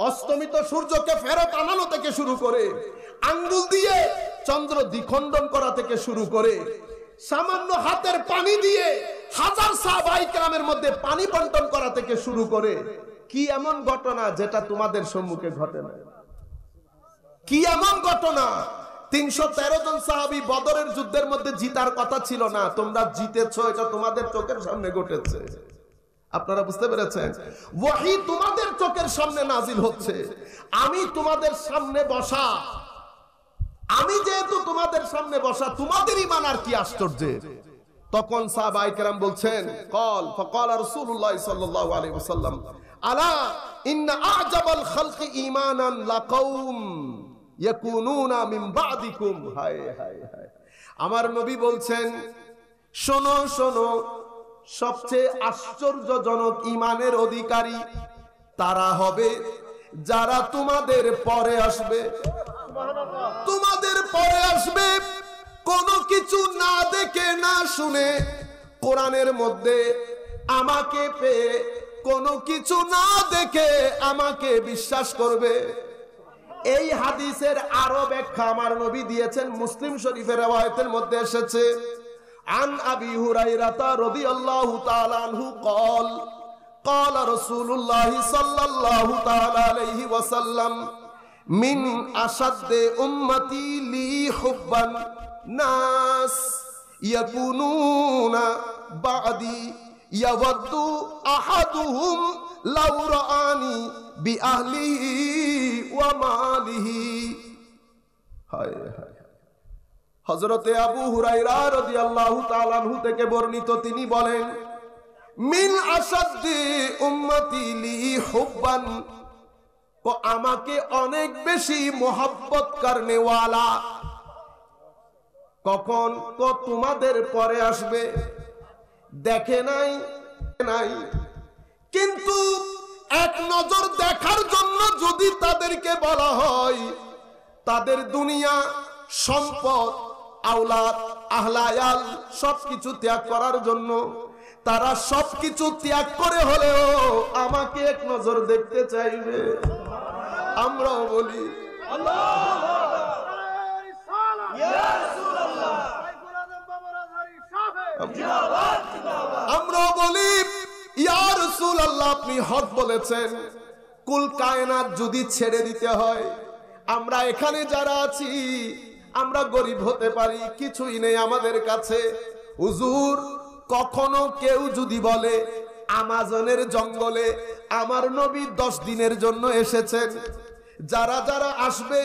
অস্তমিত সূর্যকে ফেরত আনানো থেকে শুরু করে, আঙ্গুল দিয়ে চন্দ্র দ্বিখণ্ডন করা থেকে শুরু করে, সামান্য হাতের পানি দিয়ে হাজার সাহাবায়ে কেরামের মধ্যে পানি বন্টন করা থেকে শুরু করে, কি এমন ঘটনা যেটা তোমাদের সম্মুখে ঘটে না? কি এমন ঘটনা? 313 জন সাহাবী বদরের যুদ্ধের মধ্যে জিতার কথা ছিল না, তোমরা জিতেছো, এটা তোমাদের চোখের সামনে ঘটেছে। আপনারা বুঝতে পেরেছেন? ওহী তোমাদের চোখের সামনে নাজিল হচ্ছে, আমি তোমাদের সামনে বসা, আমি যেহেতু তোমাদের সামনে বসা, তোমাদের ঈমান আর কি আশ্চর্য? তখন সাহাবায়ে কেরাম বলছেন, ফাকাল রাসূলুল্লাহ সাল্লাল্লাহু আলাইহি ওয়াসাল্লাম, আলা ইন্না আ'জাবাল খালকি ঈমানান লাকাউম ইয়াকুনুনা মিন বা'দিকুম। হায় হায় হায়, আমার নবী বলছেন শোনো শোনো, সবচেয়ে আশ্চর্যজনক ঈমানের অধিকারী তারা হবে যারা তোমাদের পরে আসবে। তোমাদের পরে আসবে কোনো কিছু না দেখে না শুনে, কোরআনের মধ্যে আমাকে পেয়ে কোনো কিছু না দেখে আমাকে বিশ্বাস করবে। এই হাদিসের আরো ব্যাখ্যা আমার নবী দিয়েছেন, মুসলিম শরীফের riwayতের মধ্যে এসেছে, আন আবি হুরায়রা রাদিয়াল্লাহু তাআলা আনহু قال قال رسول الله صلى الله تعالى عليه وسلم من اشد امتي لي حبا ناس يكونون بعدي يود احدهم لو رآني بأهله وماله। হায় হায়, হযরতে আবু হুরায়রা রাদিয়াল্লাহু তাআলা আনহু থেকে বর্ণিত, তিনি বলেন, মিন আসাদ্দি উম্মতি লি হুব্বান, আমাকে অনেক বেশি মোহাব্বত করনে ওয়ালা। কখন? তোমাদের পরে আসবে, দেখে নাই, কিন্তু এক নজর দেখার জন্য যদি তাদেরকে বলা হয়, তাদের দুনিয়া, সম্পদ, আওলাদ, আহলায়াল সবকিছু ত্যাগ করার জন্য তারা সবকিছু ত্যাগ করে হলেও আমাকে এক নজর দেখতে চাইবে। আমরাও বলি ইয়া রাসূলুল্লাহ, আপনি হক বলেছেন। কুল কায়নাত যদি ছেড়ে দিতে হয়, আমরা এখানে যারা আছি আমরা গরিব হতে পারি, কিছুই নেই আমাদের কাছে। হুজুর, কখনো কেউ যদি বলে আমাজনের জঙ্গলে আমার নবী 10 দিনের জন্য এসেছেন, যারা যারা আসবে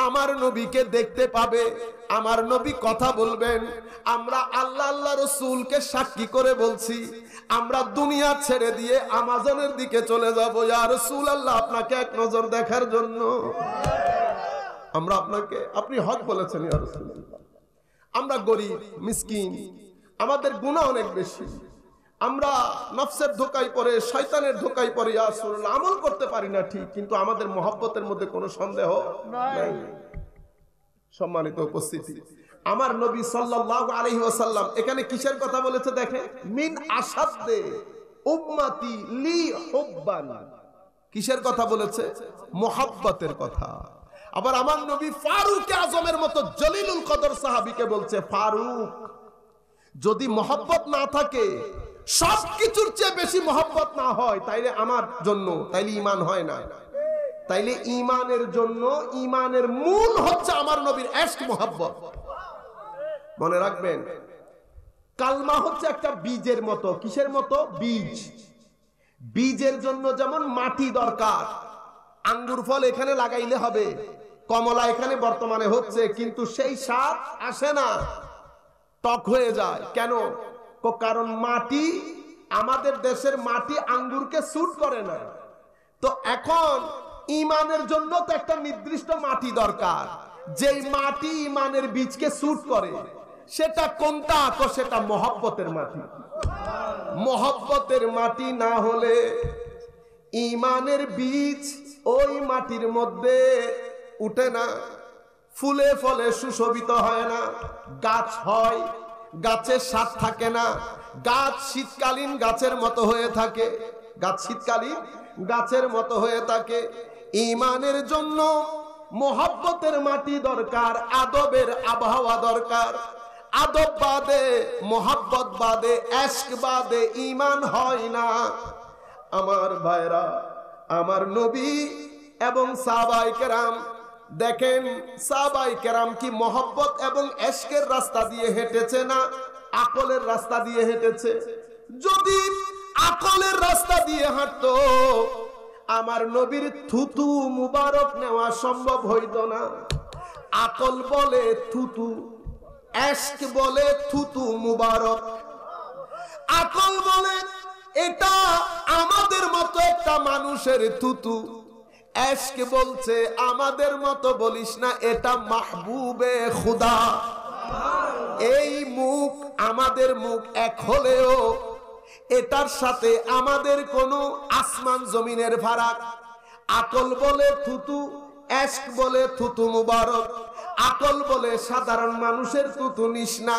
আমার নবীকে দেখতে পাবে, আমার নবী কথা বলবেন, আমরা আল্লাহ আল্লাহ রসুলকে সাক্ষী করে বলছি, আমরা দুনিয়া ছেড়ে দিয়ে আমাজনের দিকে চলে যাব ইয়া রাসূলুল্লাহ আপনাকে এক নজর দেখার জন্য। আমরা আপনাকে, আপনি হক বলেছেন ইয়া রাসূলুল্লাহ। আমরা গরিব মিসকিন, আমাদের গুনাহ অনেক বেশি, আমরা নফসের ধোঁকায় পড়ে, শয়তানের ধোঁকায় পড়ে ইয়া রাসূলুল্লাহ আমল করতে পারি না ঠিক, কিন্তু আমাদের মহব্বতের মধ্যে কোনো সন্দেহ নাই। সম্মানিত উপস্থিতি, আমার নবী সাল্লাল্লাহু আলাইহি ওয়াসাল্লাম এখানে কিসের কথা বলেছে দেখেন, মিন আসাদ্দে উম্মতি লি হুব্বান। কিসের কথা বলেছে? মহব্বতের কথা। আবার আমার নবী ফারুক আজমের মতো জলিলুল কদর সাহাবীকে বলছে, ফারুক, যদি মহব্বত না থাকে, সবকিছুর চেয়ে বেশি মহব্বত না হয়, তাইলে আমার জন্য, তাইলে ঈমান হয় না। তাইলে ঈমানের জন্য, ঈমানের মূল হচ্ছে আমার নবীর ইশক, মহব্বত। মনে রাখবেন, কালমা হচ্ছে একটা বীজের মতো। কিসের মতো? বীজ। বীজের জন্য যেমন মাটি দরকার, আঙ্গুর ফল এখানে লাগাইলে হবে, কমলা এখানে বর্তমানে হচ্ছে, কিন্তু সেই স্বাদ আসে না, টক হয়ে যায়। কেন? কারণ মাটি, আমাদের দেশের মাটি আঙ্গুরকে স্যুট করে না। তো এখন ঈমানের জন্য তো একটা নির্দিষ্ট মাটি দরকার, যেই মাটি ঈমানের বীজকে স্যুট করে। সেটা কোনটা? সেটা মহব্বতের মাটি। মহব্বতের মাটি না হলে ঈমানের বীজ ওই মাটির মধ্যে উঠে না, ফুলে ফলে সুশোভিত হয় না, গাছ হয়, গাছের স্বাদ থাকে না, গাছ শীতকালীন গাছের মতো হয়ে থাকে, গাছ শীতকালীন গাছের মতো হয়ে থাকে। ঈমানের জন্য মহব্বতের মাটি দরকার, আদবের আবহাওয়া দরকার। আদব বাদে, মহব্বত বাদে, ইশক বাদে ঈমান হয় না। আমার ভাইরা, আমার নবী এবং সাহাবায়ে কেরাম, দেখেন সাহাবায়ে কেরাম কি মহব্বত এবং ইশকের রাস্তা দিয়ে হেঁটেছে না আকলের রাস্তা দিয়ে হেঁটেছে? যদি আকলের রাস্তা দিয়ে হাঁটতো, আমার নবীর থুতু মুবারক নেওয়া সম্ভব হইতো না। আকল বলে থুতু, ইশক বলে থুতু মুবারক। আকল বলে এটা আমাদের মতো একটা মানুষের থুতু, ইশক বলছে আমাদের মতো বলিস না, এটা মাহবুবে খুদা। এই মুখ আমাদের মুখ এক হলেও এটার সাথে আমাদের কোনো আসমান জমিনের ফারাক। আকল বলে থুতু, ইশক বলে থুতু মুবারক। আকল বলে সাধারণ মানুষের থুতু নিস না,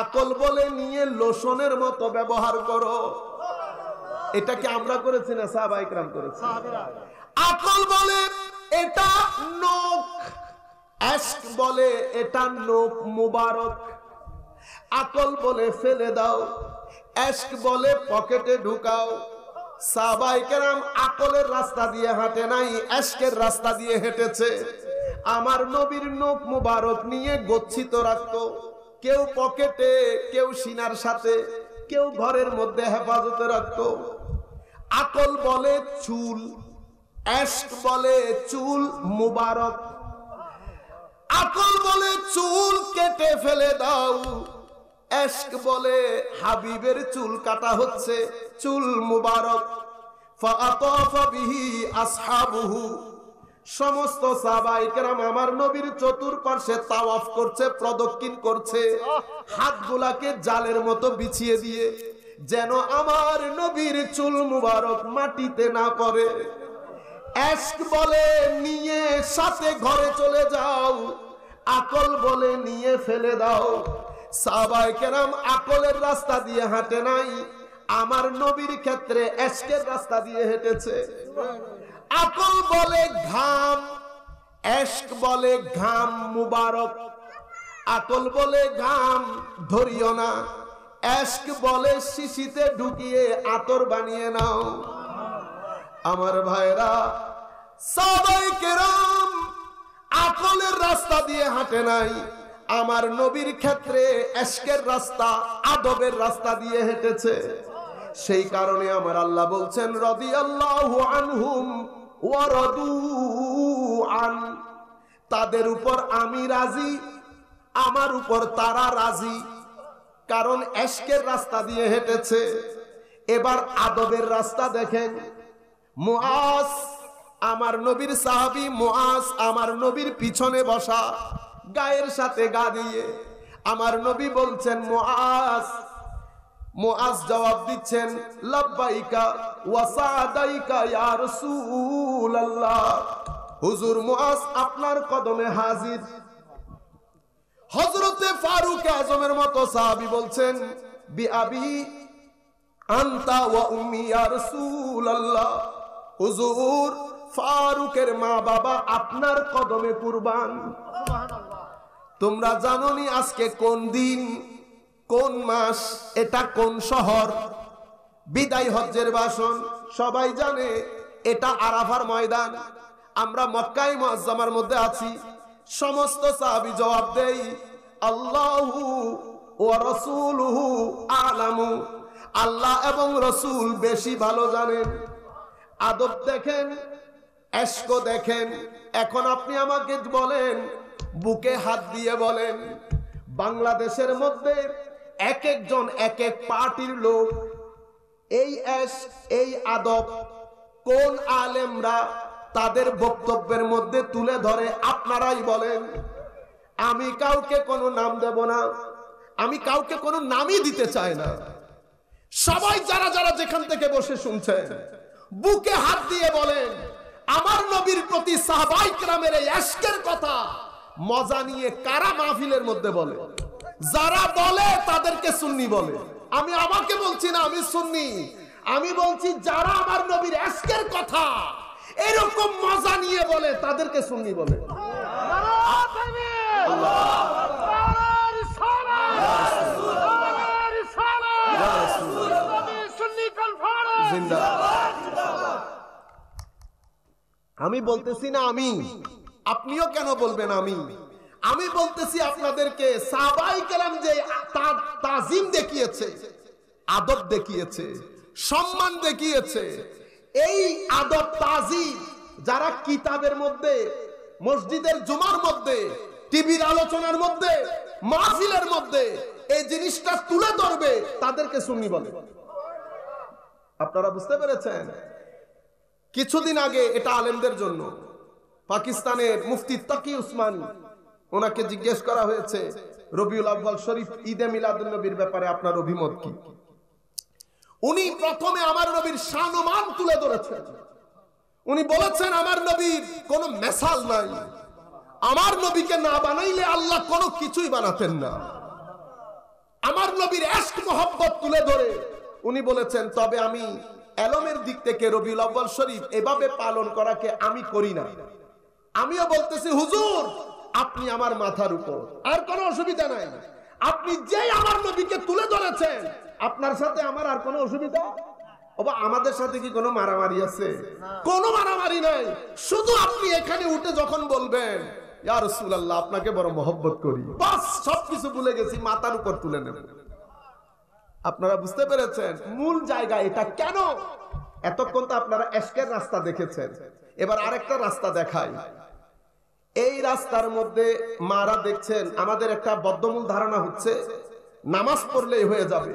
আকল বলে নিয়ে লোশনের মতো ব্যবহার করো। এটা কি আমরা করেছি না সাহাবায়ে কেরাম করেছে? আকল বলে এটা নখ, ইশক বলে এটা নখ মুবারক। আকল বলে ফেলে দাও, ইশক বলে পকেটে ঢুকাও। সাহাবায়ে কেরাম আকলের রাস্তা দিয়ে হাঁটে নাই, ইশকের রাস্তা দিয়ে হেঁটেছে। আমার নবীর নখ মুবারক নিয়ে গচ্ছিত রাখতো, কেউ পকেটে, কেউ সিনার সাথে, কেউ ঘরের মধ্যে হেফাজতে রাখতো। আকল বলে চুল, ইশক বলে চুল মুবারক। আকল বলে চুল কেটে ফেলে দাও, ইশক বলে হাবিবের চুল কাটা হচ্ছে, চুল মুবারক। ফাআতাফা বিহি আসহাবুহু, সমস্ত সাহাবায়ে কেরাম আমার নবীর চতুর্পার্শ্বে তাওয়াফ করছে, প্রদক্ষিণ করছে, হাতগুলাকে জালের মতো বিছিয়ে দিয়ে, যেন আমার নবীর চুল মুবারক মাটিতে না পড়ে। এশক বলে নিয়ে সাথে ঘরে চলে যাও, আকল বলে নিয়ে ফেলে দাও। সাহাবায়ে কেরাম আকলের রাস্তা দিয়ে হাঁটে নাই, আমার নবীর ক্ষেত্রে এশকের রাস্তা দিয়ে হেঁটেছে। আকল বলে ঘাম, এশক বলে ঘাম মুবারক। আকল বলে ঘাম ধরিও না, এশক বলে শিশিতে ঢুকিয়ে আতর বানিয়ে নাও। আমার ভাইরা, সাহাবায়ে কেরাম আকলের রাস্তা দিয়ে হাঁটে নাই, আমার নবীর ক্ষেত্রে এশকের রাস্তা, আদবের রাস্তা দিয়ে হেঁটেছে। সেই কারণে আমার আল্লাহ বলছেন রাদিয়াল্লাহু আনহুম ওয়া রাদু আন, তাদের উপর আমি রাজি, আমার উপর তারা রাজি, কারণ এশকের রাস্তা দিয়ে হেঁটেছে। এবার আদবের রাস্তা দেখেন। মুআজ, আমার নবীর সাহাবী মুআজ আমার নবীর পিছনে বসা, গায়ের সাথে গা দিয়ে। আমার নবী বলছেন মুআজ, মুআজ জবাব দিচ্ছেন লাব্বাইকা ওয়া সাদাইকা ইয়া রাসূলুল্লাহ। হুজুর মুআজ আপনার কদমে হাজির। হযরতে ফারুক আযমের মতো সাহাবী বলছেন বিআবি আনতা ওয়া উম্মি ইয়া রাসূলুল্লাহ। হুজুর ফারুকের মা বাবা আপনার কদমে কুরবান। তোমরা জানোনি আজকে কোন দিন, কোন মাস, এটা কোন শহর? বিদায় হজ্জের ভাষণ সবাই জানে, এটা আরাফার ময়দান। আমরা মক্কায়ে মুআজ্জামার মধ্যে আছি। সমস্ত সাহাবী জবাব দেই আল্লাহু ওয়া রাসূলুহু আ'লামু, আল্লাহ এবং রাসূল বেশি ভালো জানেন। আদব দেখেন, এশক দেখেন। এখন আপনি আমাকে বলেন, বুকে হাত দিয়ে বলেন, বাংলাদেশের মধ্যে এক একজন এক এক পার্টির লোক এই এশক, এই আদব কোন আলেমরা তাদের বক্তব্যের মধ্যে তুলে ধরে? আপনারাই বলেন। আমি কাউকে কোনো নাম দেব না, আমি কাউকে কোনো নামই দিতে চাই না। সবাই যারা যারা যেখান থেকে বসে শুনছেন, বুকে হাত দিয়ে বলেন, আমার নবীর প্রতি সাহাবায়ে কেরামের এই এশকের কথা মজা নিয়ে কারা মাহফিলের মধ্যে বলে? যারা বলে তাদেরকে সুন্নি বলে। আমি আমাকে বলছি না আমি সুন্নি, আমি বলছি যারা আমার নবীর এশকের কথা এরকম মজা নিয়ে বলে তাদেরকে সুন্নি বলে। আমি বলতেছি না আমি, আপনিও কেন বলবেন আমি? আমি বলতেছি আপনাদেরকে সাহাবায়ে কেরাম যে তাজিম দেখিয়েছে, আদব দেখিয়েছে, সম্মান দেখিয়েছে, এই আদব তাজিম যারা কিতাবের মধ্যে, মসজিদের জুমার মধ্যে, টিভির আলোচনার মধ্যে, মাহফিলের মধ্যে এই জিনিসটা তুলে ধরবে তাদেরকে সুন্নি বলে। আপনারা বুঝতে পেরেছেন? কিছুদিন আগে এটা আলেমদের জন্য, পাকিস্তানের মুফতি তাকি উসমানী, ওনাকে জিজ্ঞেস করা হয়েছে রবিউল আউয়াল শরীফ ঈদে মিলাদুন নবীর ব্যাপারে আপনার অভিমত কি? উনি প্রথমে আমার নবীর শান ও মান তুলে ধরেছেন। উনি বলেছেন আমার নবীর কোনো মেসাল নাই, আমার নবীকে না বানাইলে আল্লাহ কোনো কিছুই বানাতেন না। আমার নবীর ইশক মোহাব্বত তুলে ধরে উনি বলেছেন, তবে আমি এলমের দিক থেকে রবিউল আউয়াল শরীফ এভাবে পালন করাকে আমি করি না। আমিও বলতেছি হুজুর আপনি আমার মাথার উপর, আর কোনো অসুবিধা নাই। আপনি যেই আমার নবীকে তুলে ধরেছেন, আপনার সাথে আমার আর কোনো অসুবিধা? আমাদের সাথে কি কোনো মারামারি আছে? কোনো মারামারি নাই। শুধু আপনি এখানে উঠে যখন বলবেন ইয়া রাসূলুল্লাহ আপনাকে বড় মহব্বত করি, বাস সবকিছু ভুলে গেছি, মাথার উপর তুলে নেব। আপনারা বুঝতে পেরেছেন মূল জায়গা এটা কেন? এতক্ষণ তো আপনারা এশকের রাস্তা দেখেছেন, এবার আরেকটা রাস্তা দেখাই। এই রাস্তার মধ্যে মারা দেখছেন, আমাদের একটা বদ্ধমূল ধারণা হচ্ছে নামাজ পড়লেই হয়ে যাবে।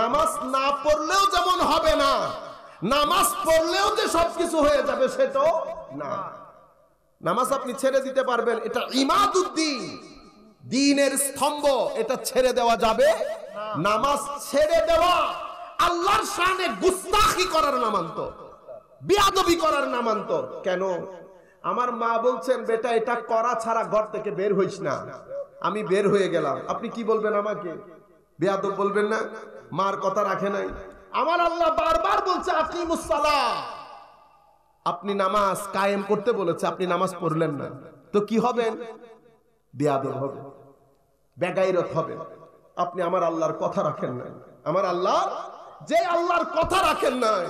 নামাজ না পড়লেও যেমন হবে না, নামাজ পড়লেও যে সবকিছু হয়ে যাবে সেটাও না। নামাজ আপনি ছেড়ে দিতে পারবেন, এটা ইমাদুদ্দিন, দ্বীনের স্তম্ভ, এটা ছেড়ে দেওয়া যাবে। নামাজ ছেড়ে দেওয়া আল্লাহর শানে গুস্তাখি করার নামান্তর, বেয়াদবি করার নামান্তর। কেন? আমার মা বলছেন বেটা এটা করা ছাড়া ঘর থেকে বের হইস না, আমি বের হয়ে গেলাম, আপনি কি বলবেন আমাকে? বেয়াদব বলবেন না? মার কথা রাখে নাই। আমার আল্লাহ বারবার বলছে আকিমুস সালাহ, আপনি নামাজ কায়েম করতে বলেছে, আপনি নামাজ পড়লেন না, তো কি হবেন? বেয়াদব হবে, বেগাইরত হবে। আপনি আমার আল্লাহর কথা রাখেন নাই। আমার আল্লাহ, যে আল্লাহর কথা রাখেন নাই,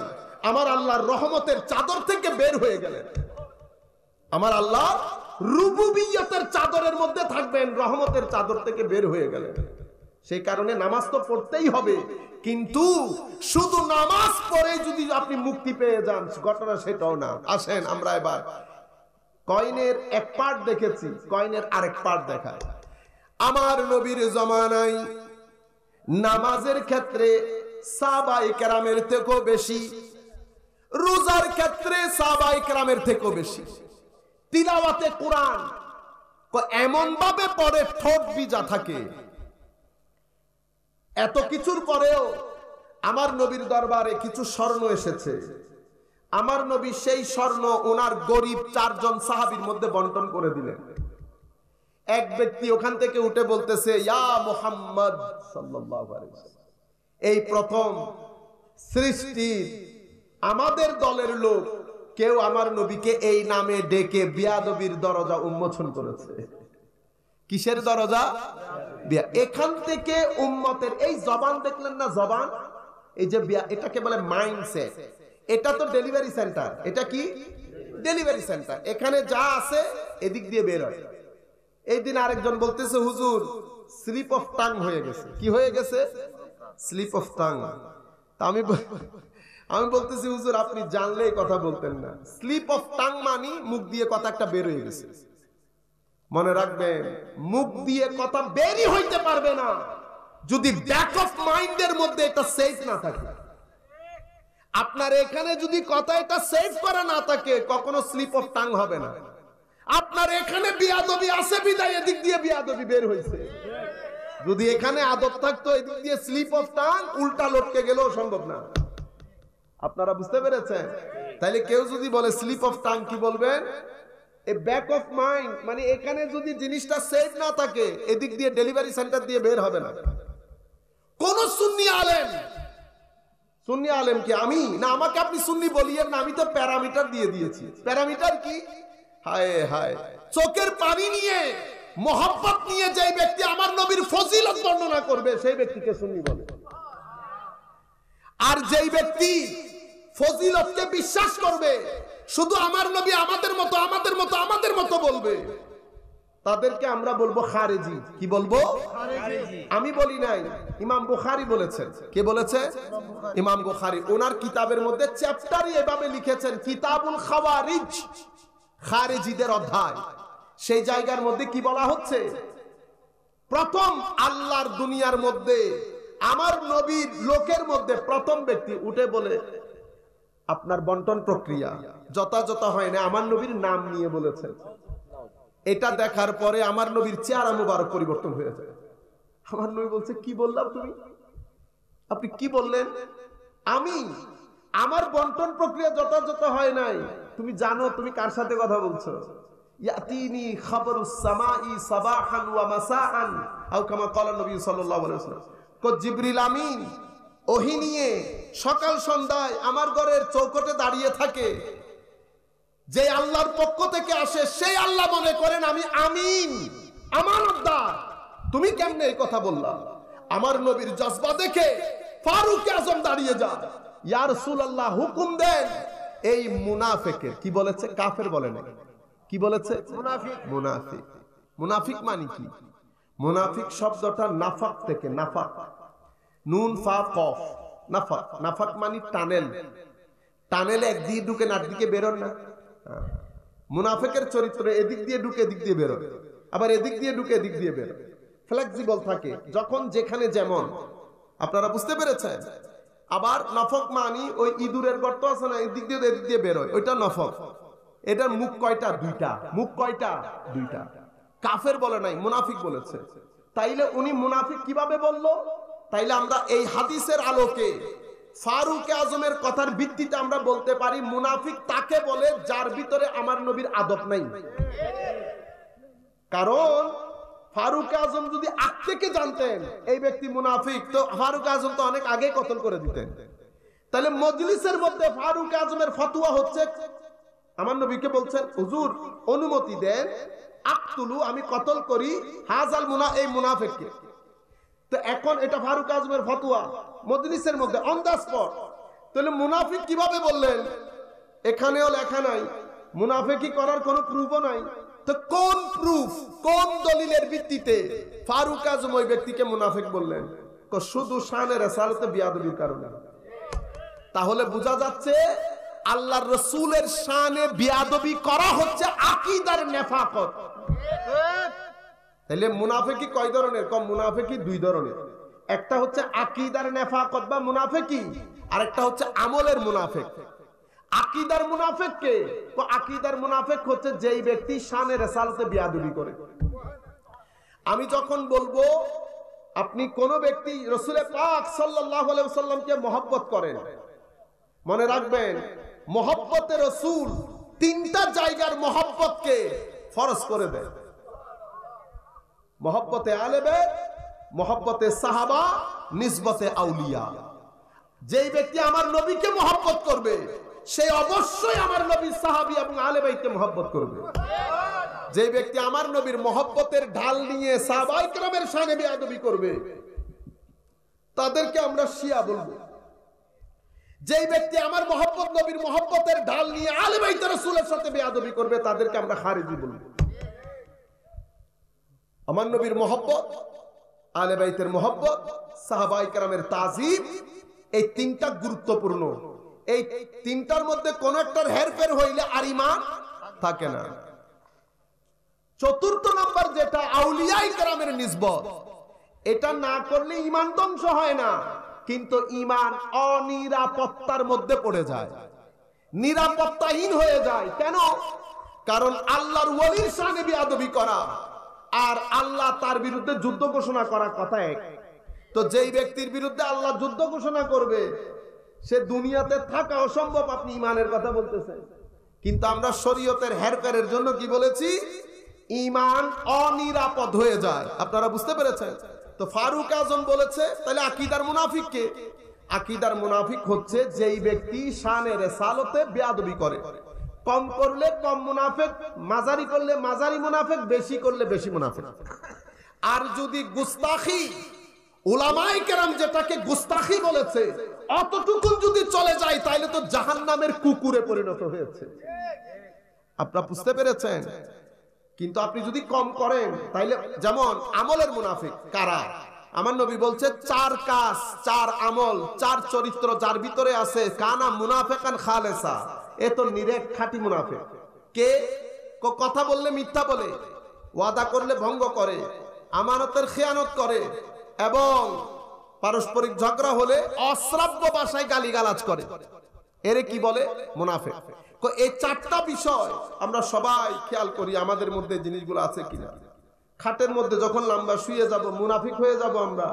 আমার আল্লাহর রহমতের চাদর থেকে বের হয়ে গেলেন। আমার আল্লাহ রুবুবিয়তের চাদরের মধ্যে থাকবেন, রহমতের চাদর থেকে বের হয়ে গেলেন। সেই কারণে নামাজ তো পড়তেই হবে, কিন্তু শুধু নামাজ পড়ে যদি আপনি মুক্তি পেয়ে যান, ঘটনা সেটাও না। আসেন আমরা এবার কয়েনের এক পার্ট দেখেছি, কয়েনের আরেক পার্ট দেখায়। আমার নবীর জামানায় নামাজের ক্ষেত্রে সাহাবায়ে কেরামের থেকেও বেশি, রোজার ক্ষেত্রে সাহাবায়ে কেরামের থেকেও বেশি, তিলাওয়াতে কোরআন এমন ভাবে পড়ে ঠোঁট ভিজা থাকে। এত কিছুর পরেও আমার নবীর দরবারে কিছু স্বর্ণ এসেছে। আমার নবী সেই স্বর্ণ ওনার গরিব 4 জন সাহাবীর মধ্যে বন্টন করে দিলেন। এক ব্যক্তি ওখান থেকে উঠে বলতেছে, ইয়া মুহাম্মদ সাল্লাল্লাহু আলাইহি ওয়াসাল্লাম, এই প্রথম সৃষ্টির আমাদের দলের লোক কেউ আমার নবীকে এই নামে ডেকে বিয়াদবির দরজা উন্মোচন করেছে। কিসের দরজা? এখান থেকে উম্মতের এই জবান দেখলেন না, জবান, এই যে এটাকে বলে মাইন্ডসেট। এটা তো ডেলিভারি সেন্টার। এটা কি? Delivery centre. এখানে যা আছে এদিক দিয়ে বের হয়। এই দিন আরেকজন বলতেছে, হুজুর স্লিপ অফ টাং হয়ে গেছে। কি হয়ে গেছে? Slip of tongue. তা আমি বলতেছি, হুজুর আপনি জানলে এই কথা বলতেন না। স্লিপ অফ টাং মানে মুখ দিয়ে কথা একটা বের হয়ে গেছে। মনে রাখবেন, মুখ দিয়ে কথা বেরই হইতে পারবে না যদি ব্যাক অফ মাইন্ডের মধ্যে এটা সেফ না থাকে। আপনার এখানে যদি কথা এটা সেভ করা না থাকে, কখনো স্লিপ অফ টাং হবে না। আপনার এখানে বিয়াদবি আছে বিদায় এদিক দিয়ে বিয়াদবি বের হইছে। যদি এখানে আদব থাকতো, এদিক দিয়ে স্লিপ অফ টাং উল্টা লটকে গেলেও সম্ভব না। আপনারা বুঝতে পেরেছেন? তাইলে কেউ যদি বলে স্লিপ অফ টাং, কি বলবেন? এ ব্যাক অফ মাইন্ড, মানে এখানে যদি জিনিসটা সেভ না থাকে, এদিক দিয়ে ডেলিভারি সেন্টার দিয়ে বের হবে না। কোন সুন্নি আলেম, সুন্নি আলেম কি আমি? না, আমাকে আপনি সুন্নি বলিয়েন না, আমি তো প্যারামিটার দিয়ে দিয়েছি। প্যারামিটার কি? হায় হায়, চোখের পানি নিয়ে, মোহাব্বত নিয়ে যেই ব্যক্তি আমার নবীর ফজিলত বর্ণনা করবে, সেই ব্যক্তিকে সুন্নি বলে। আর যেই ব্যক্তি ফজিলতকে বিশ্বাস করবে, শুধু আমার নবী আমাদের মতো আমাদের মতো আমাদের মতো বলবে, তাদেরকে আমরা বলবো খারেজি। কি বলবো? আমি বলি নাই, ইমাম বুখারী বলেছেন। কে বলেছে? ইমাম বুখারী। ওনার কিতাবের মধ্যে চ্যাপ্টারই এভাবে লিখেছেন, কিতাবুল খাওয়ারিজ, খারেজিদের অধ্যায়। সেই জায়গার মধ্যে কি বলা হচ্ছে? প্রথম আল্লাহর দুনিয়ার মধ্যে আমার নবীর লোকের মধ্যে প্রথম ব্যক্তি উঠে বলে, আপনার বন্টন প্রক্রিয়া যথাযথ হয় না, আমার নবীর নাম নিয়ে বলেছেন। এটা দেখার পরে আমার নবীর চেহারা মুবারক পরিবর্তন হয়ে যায়। আমার নবী বলছে, কি বললাম তুমি? আপনি কি বললেন? আমি, আমার বন্টন প্রক্রিয়া যথাযথ হয় নাই। তুমি জানো তুমি কার সাথে কথা বলছো? ইয়াতিনি খাবরুস সামাই সাবাহান ওয়া মাসাআন, আও কামা ক্বালা নবী সাল্লাল্লাহু আলাইহি ওয়াসাল্লাম। জিবরিল আমিন ওহী নিয়ে সকাল সন্ধ্যায় আমার ঘরের চৌখটে দাঁড়িয়ে থাকে। যে আল্লাহর পক্ষ থেকে আসে সেই আল্লাহ মনে করেন আমি আমিন, আমানতদার। তুমি কেমনে এই কথা বললা? আমার নবীর জজবা দেখে ফারুক আজম দাঁড়িয়ে যায়, ইয়া রাসূলুল্লাহ হুকুম দেন। এই মুনাফিকের, কি বলেছে? কাফের বলে না, কি বলেছে? মুনাফিক। মুনাফিক, মুনাফিক মানে কি? মুনাফিক শব্দটা নাফাক থেকে, নাফাক, নুন ফা কফ, নাফাক। নাফাক মানে টানেল। টানেলে একদিকে ঢুকে একদিকে বেরোন না। মুনাফিকের চরিত্র এদিক দিয়ে ঢুকে এদিক দিয়ে বেরোয়, আবার এদিক দিয়ে ঢুকে এদিক দিয়ে বেরোয়, ফ্লেক্সিবল থাকে, যখন যেখানে যেমন। আপনারা বুঝতে পেরেছেন? আবার নফক মানি ওই ইঁদুরের গর্ত আছে না, এদিক দিয়ে এদিক দিয়ে বেরোয়, ওইটা নফক। এটার মুখ কয়টা? দুইটা। মুখ কয়টা? দুইটা। কাফের বলে নাই, মুনাফিক বলেছে। তাইলে উনি মুনাফিক কিভাবে বলল? তাইলে আমরা এই হাদিসের আলোকে ফারুক আজমের কথার ভিত্তিতে আমরা বলতে পারি মুনাফিক তাকে বলে যার ভিতরে আমার নবীর আদব নাই। কারণ ফারুক আজম যদি আগ থেকে জানতেন এই ব্যক্তি মুনাফিক, তো ফারুক আজম তো অনেক আগে কতল করে দিতেন। তাহলে মজলিসের মধ্যে ফারুক আজমের ফতোয়া হচ্ছে, আমার নবীকে বলছেন হুজুর অনুমতি দেন, আকতুলু আমি কতল করি হাজাল এই মুনাফিককে। তো এখন এটা ফারুক আজমের ফতোয়া মজলিসের মধ্যে অন দ্য স্পট। তাহলে মুনাফিক কিভাবে বললেন? এখানেও লেখা নাই, মুনাফিকি করার কোনো প্রুফও নাই। তো কোন প্রুফ, কোন দলিলের ভিত্তিতে ফারুক আজম ওই ব্যক্তিকে মুনাফিক বললেন? শুধু শানে রাসালাতে বিয়াদবির কারণে। তাহলে বোঝা যাচ্ছে আল্লাহর রাসূলের শানে বিয়াদবি করা হচ্ছে আকীদার নেফাকত। তাহলে মুনাফিকি কয় ধরনের? কম মুনাফিকি দুই ধরনের। একটা হচ্ছে আকীদার নেফাকত বা মুনাফিকি, আর একটা হচ্ছে আমলের মুনাফিক। আকীদার মুনাফিক কে? আকীদার মুনাফিক হচ্ছে যেই ব্যক্তি শানে রাসালাতে বিয়াদবি করে। আমি যখন বলবো আপনি কোন ব্যক্তি রাসূল পাক সাল্লাল্লাহু আলাইহি ওয়াসাল্লামকে মহব্বত করেন, মনে রাখবেন মহব্বতে রাসূল তিনটা জায়গার মহব্বতকে ফরজ করে দেয়। মহব্বতে আহলে বাইত, মহব্বতে সাহাবা, নিসবতে আউলিয়া। যেই ব্যক্তি আমার নবীকে মহব্বত করবে সে অবশ্যই আমার নবীর সাহাবী এবং আহলে বাইতকে মহব্বত করবে। যে ব্যক্তি আমার নবীর মহব্বতের ঢাল নিয়ে সাহাবায়ে কেরামের শানে বেয়াদবি করবে তাদেরকে আমরা শিয়া বলবো। যেই ব্যক্তি আমার মহব্বত নবীর মহব্বতের ঢাল নিয়ে আহলে বাইত রাসূলের সাথে বেয়াদবি করবে তাদেরকে আমরা খারিজি বলবো। আমার নবীর মহব্বত, আহলে বাইতের মহব্বত, সাহাবায়ে কেরামের তাজিম, এই তিনটা গুরুত্বপূর্ণ। এই তিনটার মধ্যে কোন একটার হেরফের হইলে আর ঈমান থাকে না। চতুর্থ নাম্বার যেটা আউলিয়ায়ে কেরামের নিসবত, এটা না করলে ঈমান ধ্বংস হয় না, কিন্তু ঈমান অনিরাপত্তার মধ্যে পড়ে যায়, নিরাপত্তাহীন হয়ে যায়। কেন? কারণ আল্লাহর ওলির শানে বিয়াদবি করা আর আল্লাহ তার বিরুদ্ধে যুদ্ধ ঘোষণা করা কথা এক। তো যেই ব্যক্তির বিরুদ্ধে আল্লাহ যুদ্ধ ঘোষণা করবে সে দুনিয়াতে থাকা অসম্ভব। আপনি ঈমানের কথা বলতেছেন, কিন্তু আমরা শরীয়তের হেরফেরের জন্য কি বলেছি? ঈমান অনিরাপদ হয়ে যায়। আপনারা বুঝতে পেরেছেন? তো ফারুক আজম বলেছে তাহলে আকীদার মুনাফিক কে? আকীদার মুনাফিক হচ্ছে যেই ব্যক্তি শানে রিসালাতে বেয়াদবি করে। কম করলে কম মুনাফিক, মাঝারি করলে মাঝারি মুনাফিক, বেশি করলে বেশি মুনাফিক। আর যদি গুস্তাখি, উলামায়ে কেরাম যেটাকে গুস্তাখি বলেছে, অতটুকু যদি চলে যায় তাহলে তো জাহান্নামের কুকুরে পরিণত হয়েছে। আপনারা বুঝতে পেরেছেন? কিন্তু আপনি যদি কম করেন তাইলে, যেমন আমলের মুনাফিক কারা? আমার নবী বলছে চার কাজ, চার আমল, চার চরিত্র যার ভিতরে আছে কানা মুনাফিকান খালেসা, এ তো নিরেট খাঁটি মুনাফিক। কে? কথা বললে মিথ্যা বলে, ওয়াদা করলে ভঙ্গ করে, আমানতের খেয়ানত করে এবং পারস্পরিক ঝগড়া হলে অশ্রাব্য ভাষায় গালিগালাজ করে। এরে কি বলে? মুনাফিক। এই চারটা বিষয় আমরা সবাই খেয়াল করি আমাদের মধ্যে জিনিসগুলো আছে কিনা। খাটের মধ্যে যখন লম্বা শুয়ে যাব মুনাফিক হয়ে যাব আমরা।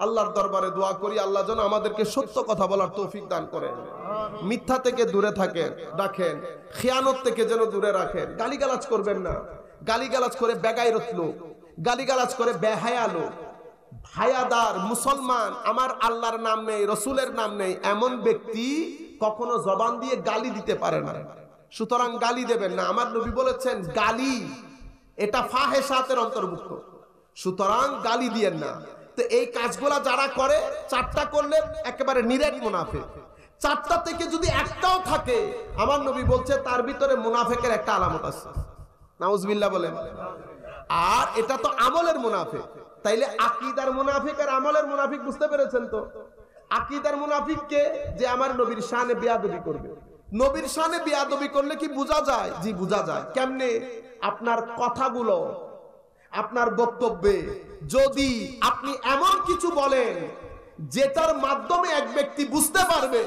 আল্লাহর দরবারে দোয়া করি আল্লাহ যেন আমাদেরকে সত্য কথা বলার তৌফিক দান করেন, মিথ্যা থেকে দূরে থাকেন রাখেন, খেয়ানত থেকে যেন দূরে রাখেন। গালিগালাজ করবেন না। গালিগালাজ করে বেগাইরত লোক, গালিগালাজ করে বেহায়া লোক, হায়াদার মুসলমান, আমার আল্লাহর নাম নেই, রসুলের নাম নেই, এমন ব্যক্তি কখনো জবান দিয়ে গালি দিতে পারে না। সুতরাং গালি দেবেন না। আমার নবী বলেছেন গালি এটা ফাহেশাতের অন্তর্ভুক্ত, সুতরাং গালি দিয়েন না। তো এই কাজগুলা যারা করে, চারটা করলে একেবারে নিরেট মুনাফিক। চারটা থেকে যদি একটাও থাকে, আমার নবী বলছে তার ভিতরে মুনাফিকের একটা আলামত আছে। নাউজুবিল্লাহ বলেন। আর এটা তো আমলের মুনাফিক। তাইলে আকীদার মুনাফিক আর আমলের মুনাফিক বুঝতে পেরেছেন তো? আকীদার মুনাফিক কে? যে আমার নবীর শানে বেয়াদবি করবে। নবীর শানে বেয়াদবি করলে কি বোঝা যায়? জি বোঝা যায়। কেমনে? আপনার কথাগুলো, আপনার বক্তব্যে যদি আপনি এমন কিছু বলেন যেটার মাধ্যমে এক ব্যক্তি বুঝতে পারবে,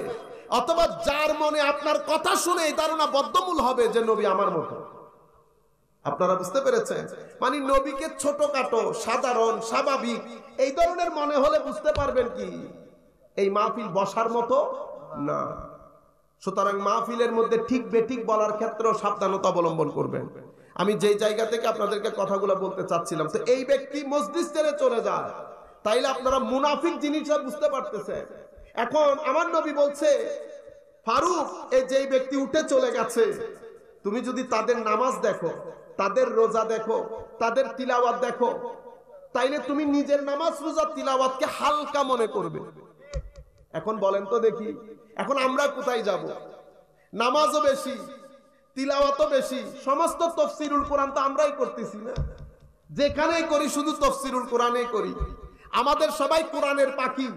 অথবা যার মনে আপনার কথা কথা শুনে এই ধারণা বদ্ধমূল হবে যে নবী আমার মতো। আপনারা বুঝতে পেরেছেন? মানে নবীকে ছোটখাটো, সাধারণ, স্বাভাবিক এই ধরনের মনে হলে বুঝতে পারবেন কি এই মাহফিল বসার মতো না। সুতরাং মাহফিলের মধ্যে ঠিক বেঠিক বলার ক্ষেত্রেও সাবধানতা অবলম্বন করবেন। আমি যেই জায়গা থেকে আপনাদেরকে কথাগুলো বলতে চাচ্ছিলাম, তো এই ব্যক্তি মসজিদ ছেড়ে চলে যায়, তাইলে আপনারা মুনাফিক জিনিসটা বুঝতে পারতেছেন। এখন আমার নবী বলছে, ফারুক, এই যেই ব্যক্তি উঠে চলে গেছে, তুমি যদি তাদের নামাজ দেখো, তাদের রোজা দেখো, তাদের তিলাওয়াত দেখো, তাইলে তুমি নিজের নামাজ রোজা তিলাওয়াতকে হালকা মনে করবে। এখন বলেন তো দেখি, এখন আমরা কোথায় যাব? নামাজও বেশি, তিলাওয়াতও বেশি, সমস্ত তাফসীরুল কোরআন তো আমরাই করতেছি না, যেখানেই করি শুধু তাফসীরুল কোরআনেই করি। আমাদের সবাই কোরআনের পাখি।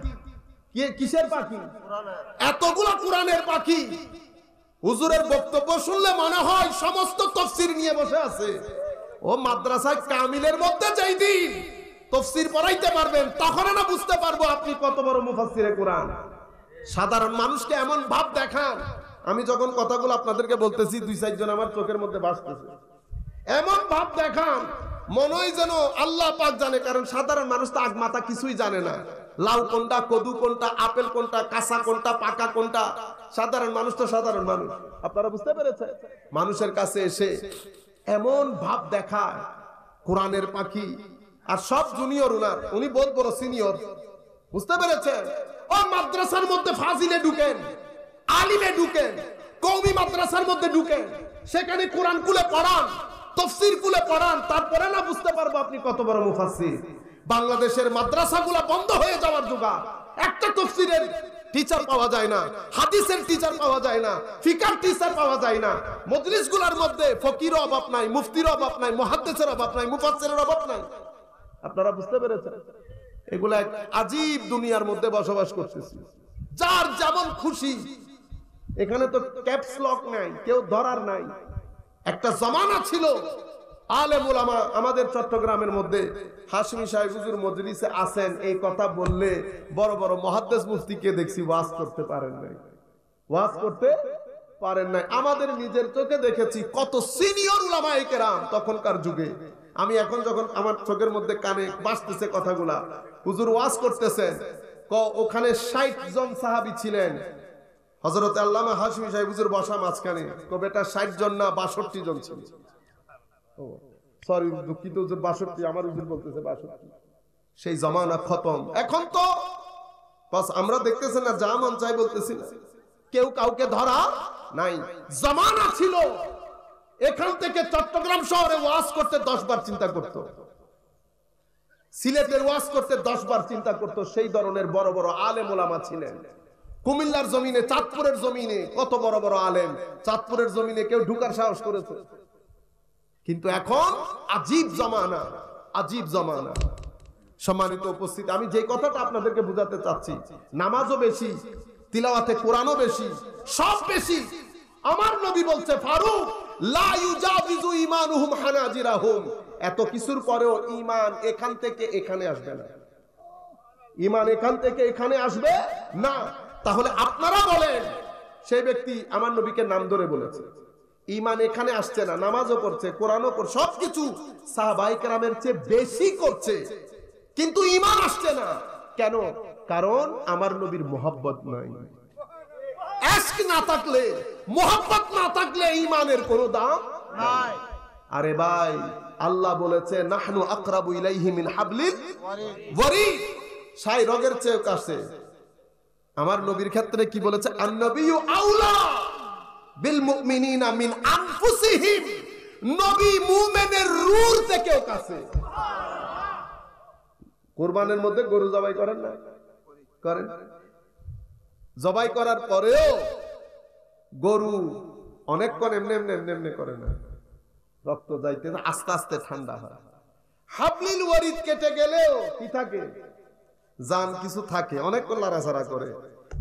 কিসের পাখি? এতগুলো কোরআনের পাখি। হুজুরের বক্তব্য শুনলে মনে হয় সমস্ত তাফসীর নিয়ে বসে আছে। ও মাদ্রাসায় কামিলের মধ্যে যেই দিন তাফসীর পড়াইতে পারবেন, তখন না বুঝতে পারবো আপনি কত বড় মুফাসসিরে কোরআন। সাধারণ মানুষকে এমন ভাব দেখান, আমি যখন কথাগুলো আপনাদেরকে বলতেছি 2-4 জন আমার চোখের মধ্যে ভাসতেছে, এমন ভাব দেখান মনে হয় যেন আল্লাহ পাক জানে। কারণ সাধারণ মানুষ তো আগ মাথা কিছুই জানে না, লাউ কোনটা, কদু কোনটা, আপেল কোনটা, কাঁচা কোনটা, পাকা কোনটা। সাধারণ মানুষ তো সাধারণ মানুষ, আপনারা বুঝতে পেরেছেন? মানুষের কাছে এসে এমন ভাব দেখায় কোরআনের পাখি, আর সব জুনিয়র উনার, উনি বহুত বড় সিনিয়র, বুঝতে পেরেছেন? ও মাদ্রাসার মধ্যে ফাজিলে ঢুকেন, আলিমে ঢুকেন, কওমি মাদ্রাসার মধ্যে ঢুকেন, সেখানে কোরআন কুলে পড়ান, তাফসীর কুলে পড়ান, তারপরে না বুঝতে পারবো আপনি কত বড় মুফাসসির। বাংলাদেশের মাদ্রাসাগুলো বন্ধ হয়ে যাওয়ার জোগাড়, একটা তাফসীরের টিচার পাওয়া যায় না, হাদিসের টিচার পাওয়া যায় না, ফিকার টিচার পাওয়া যায় না। মজলিসগুলোর মধ্যে ফকির অভাব নাই, মুফতির অভাব নাই, মুহাদ্দিসের অভাব নাই, মুফাসসিরের অভাব নাই। আপনারা বুঝতে পেরেছেন? এগুলা এক আজীব দুনিয়ার মধ্যে বসবাস করতেছি, যার যেমন খুশি। এখানে তো ক্যাপস লক নাই, কেউ ধরার নাই। একটা জামানা ছিল আলেম উলামা আমাদের চট্টগ্রামের মধ্যে, হাশমি সাহেব হুজুর মজলিসে আছেন, এই কথা বললে বড় বড় মুহাদ্দিস মুফতিকে দেখছি ওয়াজ করতে পারেন নাই, ওয়াজ করতে পারেন নাই। আমাদের নিজের চোখে দেখেছি কত সিনিয়র উলামায়ে কেরাম তখনকার যুগে। আমি এখন যখন আমার চোখের মধ্যে কানে বাজতেছে কথাগুলা, হুজুর ওয়াজ করতেছেন, ওখানে 60 জন সাহাবী ছিলেন, হযরত আল্লামা হাশমি সাহেব হুজুর বসা মাঝখানে, বেটা 60 জন না 62 জন ছিল। ও সরি, দুঃখিত হুজুর, 62, আমার হুজুর বলতেছে 62। সেই জামানা খতম। এখন তো বাস আমরা দেখতেছেন না, যা মন চাই বলতেছি না, কেউ কাউকে ধরা নাই। জামানা ছিল এখান থেকে চট্টগ্রাম শহরে ওয়াজ করতে 10 বার চিন্তা করত, সিলেটের ওয়াজ করতে 10 বার চিন্তা করত। সেই ধরনের বড় বড় আলেম ওলামা ছিলেন। কুমিল্লার জমিনে, চাঁদপুরের জমিনে কত বড় বড় আলেম, চাঁদপুরের জমিনে কেউ ঢুকার সাহস করেছে? কিন্তু এখন আজীব জামানা, আজীব জামানা। সম্মানিত উপস্থিতি, আমি যে কথাটা আপনাদেরকে বুঝাতে চাচ্ছি, নামাজও বেশি, তিলাওয়াতে কোরআনও বেশি, সব বেশি। আমার নবী বলছে, ফারুক, লা ইউজাবিজু ঈমানুহুম হানাজিরাহুম, এত কিছুর পরেও ঈমান এখান থেকে এখানে আসবে না, ঈমান এখান থেকে এখানে আসবে না। তাহলে আপনারা বলেন, সেই ব্যক্তি আমার নবীকে নাম ধরে বলেছে, ঈমান এখানে আসছে না, নামাজও করছে, কোরআনও করছে, সবকিছু সাহাবায়ে কেরামের চেয়ে বেশি করছে, কিন্তু ঈমান আসছে না। কেন? কারণ আমার নবীর মুহাব্বত নাই। ইশক না থাকলে, মুহাব্বত না থাকলে ঈমানের কোনো দাম নাই। আরে ভাই, আল্লাহ বলেছে, নাহনু আকরাবু ইলাইহি মিন হাবলিল ওয়ারিদ, সাই রগের চেয়ে কাছে। আমার নবীর ক্ষেত্রে কি বলেছে? আন-নবিয়্যু আউলা বিল মুমিনিনা মিন আনফুসিহিম, নবী মুমিনের রূহ থেকেও কাছে। কুরবানের মধ্যে গরু জবাই করেন না? করেন। জবাই করার পরেও গরু অনেকক্ষণ এমনি এমনি এমনি এমনি করে না, রক্ত যাইতে আস্তে আস্তে ঠান্ডা হয়। হাবলিল ওয়ারিদ কেটে গেলেও কি থাকে? জান কিছু থাকে, অনেকক্ষণ লাড়াচাড়া করে।